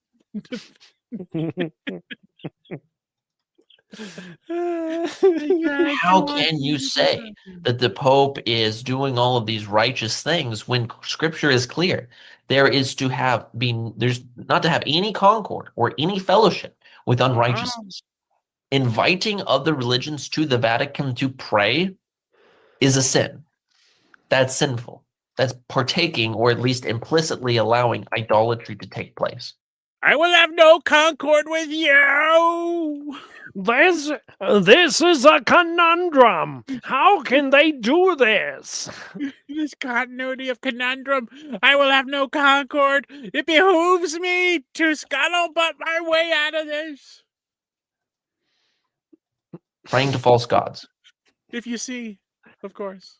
How can you say that the Pope is doing all of these righteous things when Scripture is clear? There's not to have any concord or any fellowship with unrighteousness. Inviting other religions to the Vatican to pray is a sin. That's sinful. That's partaking, or at least implicitly allowing idolatry to take place. I will have no concord with you. This is a conundrum. How can they do this? This continuity of conundrum. I will have no concord. It behooves me to scuttlebutt my way out of this. Praying to false gods. If you see, of course.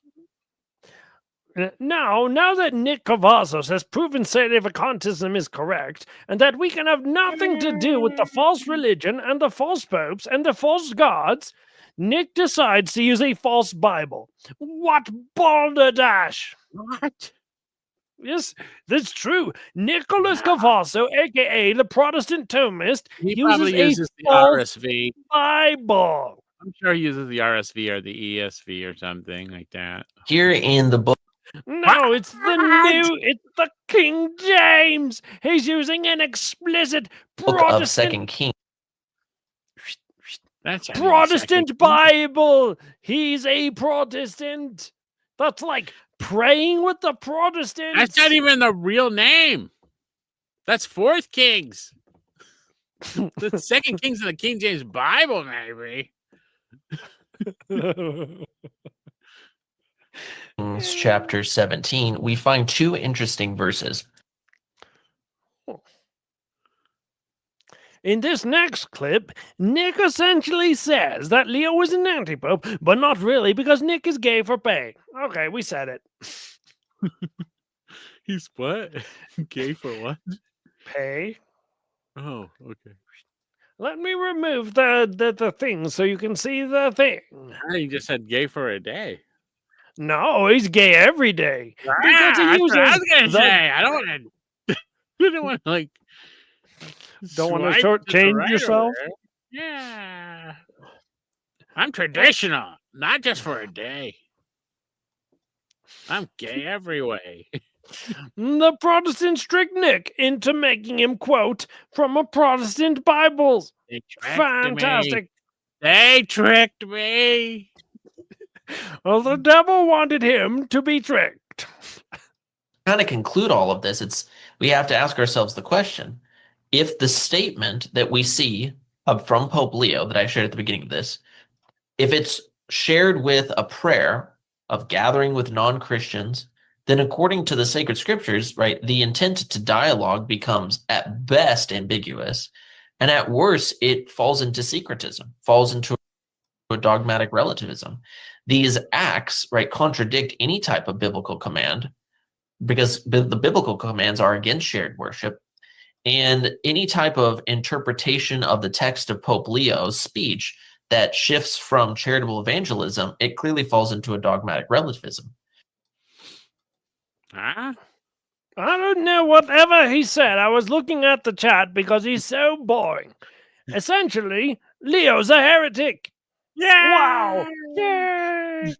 Now that Nick Cavazos has proven sedevacantism is correct, and that we can have nothing to do with the false religion and the false popes and the false gods, Nick decides to use a false Bible. What balderdash! What? Yes, that's true. Nicholas Cavasso, aka the Protestant Thomist, He probably uses the false RSV. Bible. I'm sure he uses the RSV or the ESV or something like that. Here in the book. No, it's the King James. He's using an explicit Book of Protestant, Second Kings. That's Protestant Bible. He's a Protestant. That's like praying with the Protestants. That's not even the real name. That's Fourth Kings. The Second Kings in the King James Bible, maybe. Chapter 17, we find two interesting verses. In this next clip, Nick essentially says that Leo is an anti-pope, but not really, because Nick is gay for pay. Okay, we said it. He's what? Gay for what? Pay? Oh, okay. Let me remove the thing so you can see the thing. You just said gay for a day. No, he's gay every day. Because he That's what I was gonna uses say. I don't want to. I don't want to like. Don't want to swipe shortchange right yourself. over. Yeah. I'm traditional, not just for a day. I'm gay every way. The Protestants tricked Nick into making him quote from a Protestant Bible. They tricked Fantastic. me. They tricked me. Well, the devil wanted him to be tricked. Kind of conclude all of this, we have to ask ourselves the question: if the statement that we see from Pope Leo that I shared at the beginning of this, if it's shared with a prayer of gathering with non-Christians, then according to the sacred scriptures, right, the intent to dialogue becomes at best ambiguous, and at worst it falls into syncretism, falls into a dogmatic relativism. These acts, right, contradict any type of biblical command, because the biblical commands are against shared worship, and any type of interpretation of the text of Pope Leo's speech that shifts from charitable evangelism, it clearly falls into a dogmatic relativism. Huh? I don't know whatever he said. I was looking at the chat because he's so boring. Essentially, Leo's a heretic. Yeah. Wow. Yay.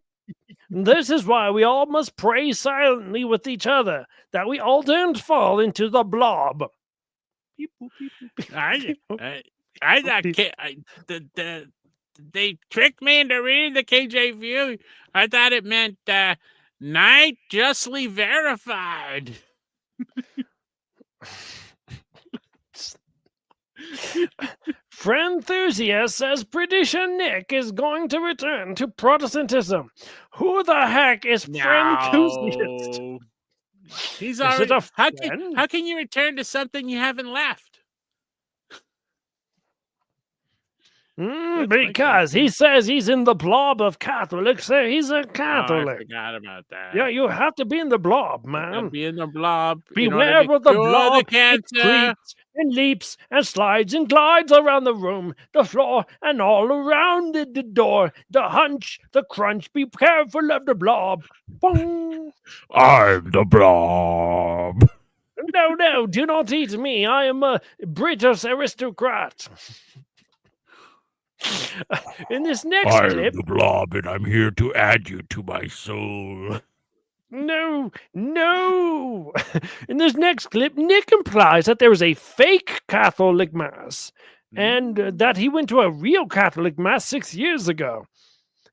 This is why we all must pray silently with each other, that we all don't fall into the blob. They tricked me into reading the KJV. I thought it meant night justly verified. Frenthusiast says Predition Nick is going to return to Protestantism. Who the heck is Frenthusiast? No. He's already. How can you return to something you haven't left? Because he says he's in the blob of Catholics, so he's a Catholic. I forgot about that. Yeah, you have to be in the blob, man. Be in the blob. Beware of the blob. It creeps and leaps and slides and glides around the room, the floor, and all around the door. The hunch, the crunch. Be careful of the blob. Boing. I'm the blob. No, do not eat me. I am a British aristocrat. In this next I'm clip, the Blob, and I'm here to add you to my soul. no. In this next clip, Nick implies that there is a fake Catholic Mass and that he went to a real Catholic Mass 6 years ago.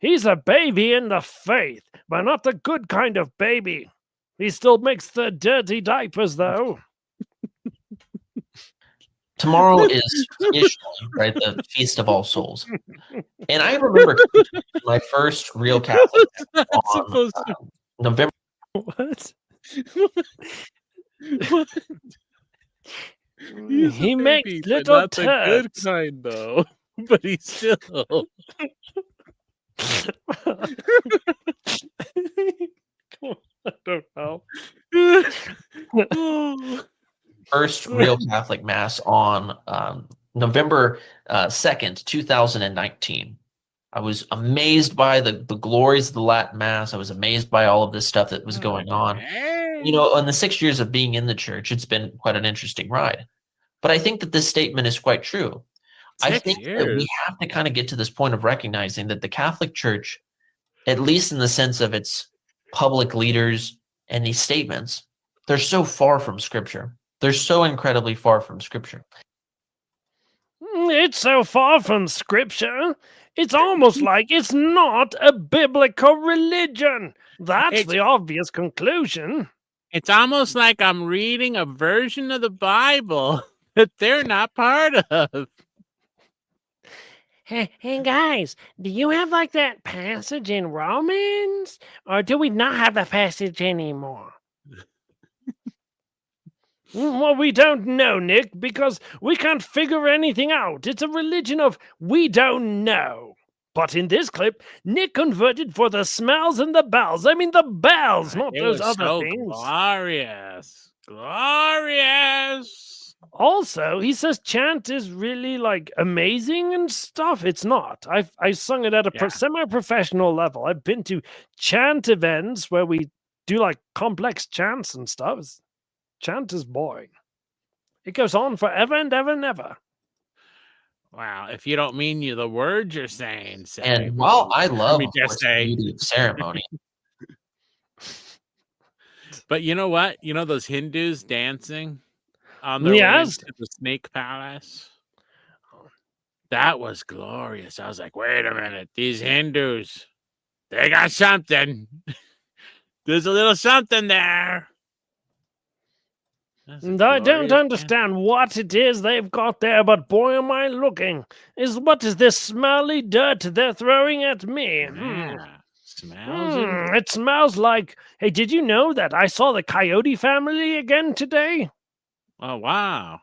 He's a baby in the faith, but not the good kind of baby. He still makes the dirty diapers, though. Tomorrow is traditionally, right, the Feast of All Souls. And I remember my first real Catholic That's on supposed to. November. What? What? He's He a makes baby, but little not the good turds. kind, though. But he's still. I don't know. First real Catholic Mass on November 2nd, 2019. I was amazed by the glories of the Latin Mass. I was amazed by all of this stuff that was going on. You know, in the 6 years of being in the church, it's been quite an interesting ride. But I think that this statement is quite true. I think that we have to kind of get to this point of recognizing that the Catholic Church, at least in the sense of its public leaders and these statements, they're so far from Scripture. They're so incredibly far from Scripture. It's so far from Scripture. It's almost like it's not a biblical religion. That's the obvious conclusion. It's almost like I'm reading a version of the Bible that they're not part of. Hey guys, do you have like that passage in Romans? Or do we not have the passage anymore? Well, we don't know, Nick, because we can't figure anything out. It's a religion of we don't know. But in this clip, Nick converted for the smells and the bells. I mean, the bells, not those other things. Glorious. Glorious. Also, he says chant is really like amazing and stuff. It's not. I sung it at a semi-professional level. I've been to chant events where we do like complex chants and stuff. Chant is boring. It goes on forever and ever and ever. Wow, if you don't mean the words you're saying. And while I love me just say beauty of ceremony, but you know what? You know those Hindus dancing on their way to the Snake Palace? That was glorious. I was like, wait a minute. These Hindus, they got something. There's a little something there. And I don't understand what it is they've got there, but boy am I looking. What is this smelly dirt they're throwing at me? It smells like... Hey, did you know that I saw the coyote family again today? Oh, wow.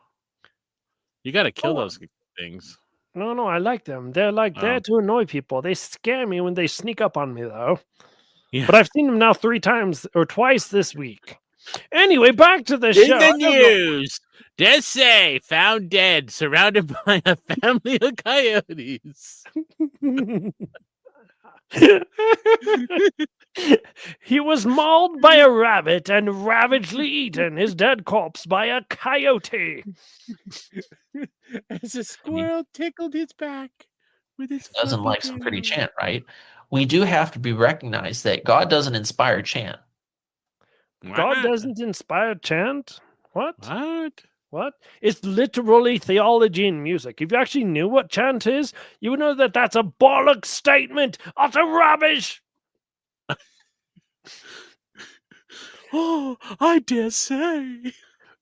You got to kill those things. No, I like them. They're like there to annoy people. They scare me when they sneak up on me, though. Yeah. But I've seen them now 3 times or twice this week. Anyway, back to the show. In the news, Desse found dead, surrounded by a family of coyotes. He was mauled by a rabbit and ravagely eaten, his dead corpse by a coyote. As a squirrel tickled his back with his doesn't like some pretty chant, right? We do have to be recognized that God doesn't inspire chant. God doesn't inspire chant? What? What? It's literally theology in music. If you actually knew what chant is, you would know that that's a bollock statement. Utter rubbish. Oh, I dare say.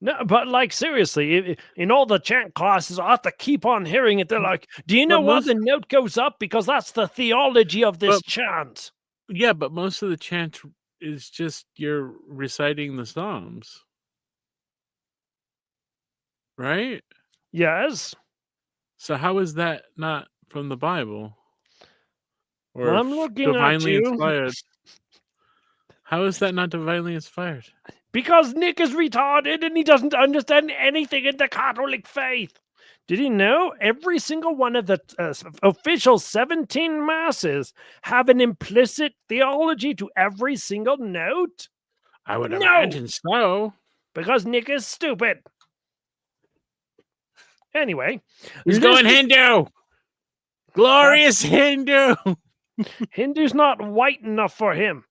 No, but like seriously, in all the chant classes, I have to keep on hearing it. They're like, do you know why the note goes up? Because that's the theology of this chant. Yeah, but most of the chant is just you're reciting the Psalms. Right? Yes. So how is that not from the Bible? Or I'm looking divinely at you. Inspired? How is that not divinely inspired? Because Nick is retarded and he doesn't understand anything in the Catholic faith. Did you know every single one of the official 17 masses have an implicit theology to every single note? I would imagine so. Because Nick is stupid. Anyway. He's going Hindu. Glorious Hindu. Hindu's not white enough for him.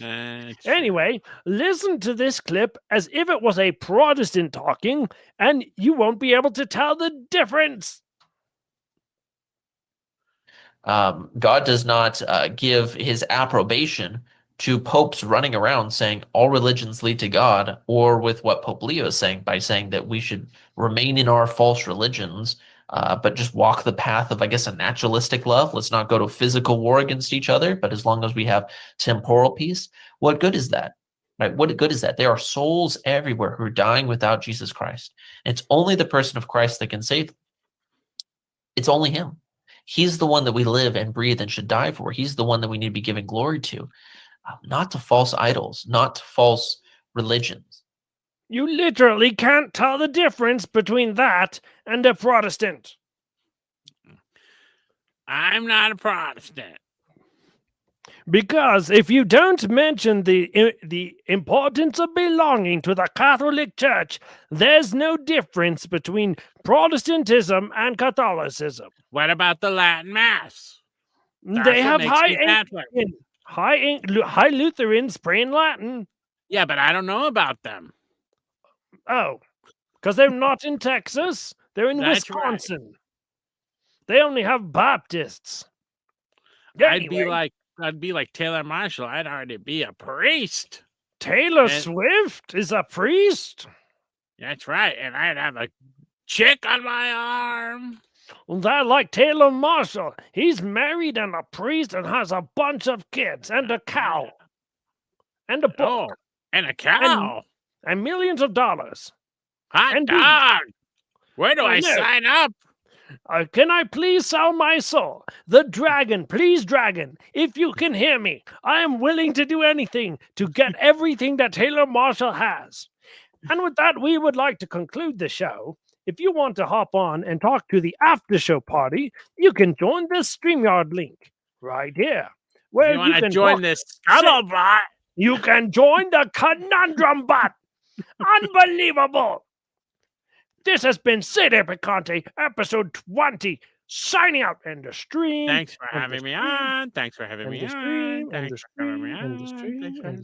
Anyway, listen to this clip as if it was a Protestant talking, and you won't be able to tell the difference. God does not give his approbation to popes running around saying all religions lead to God, or with what Pope Leo is saying by saying that we should remain in our false religions, but just walk the path of, I guess, a naturalistic love. Let's not go to physical war against each other, but as long as we have temporal peace, what good is that? Right? What good is that? There are souls everywhere who are dying without Jesus Christ. It's only the person of Christ that can save them. It's only him. He's the one that we live and breathe and should die for. He's the one that we need to be giving glory to, not to false idols, not to false religions. You literally can't tell the difference between that and a Protestant. I'm not a Protestant. Because if you don't mention the importance of belonging to the Catholic Church, there's no difference between Protestantism and Catholicism. What about the Latin Mass? They have high Lutherans praying Latin. Yeah, but I don't know about them. Oh, because they're not in Texas. They're in That's Wisconsin. Right. They only have Baptists. Anyway. I'd be like Taylor Marshall. I'd already be a priest. Taylor Swift is a priest? That's right. And I'd have a chick on my arm. Well, that like Taylor Marshall. He's married and a priest and has a bunch of kids and a cow. And a book. Oh, and a cow. And millions of dollars. Hot dog. Where do I sign up? Can I please sell my soul? The dragon, please, dragon, if you can hear me, I am willing to do anything to get everything that Taylor Marshall has. And with that, we would like to conclude the show. If you want to hop on and talk to the after show party, you can join the StreamYard link right here. Where you want to join this Scuttlebot? You can join the Conundrum bot. Unbelievable. This has been Sede Picante, episode 20, signing out in the stream. Thanks for having me on. Thanks for having me on. Thanks for having me on.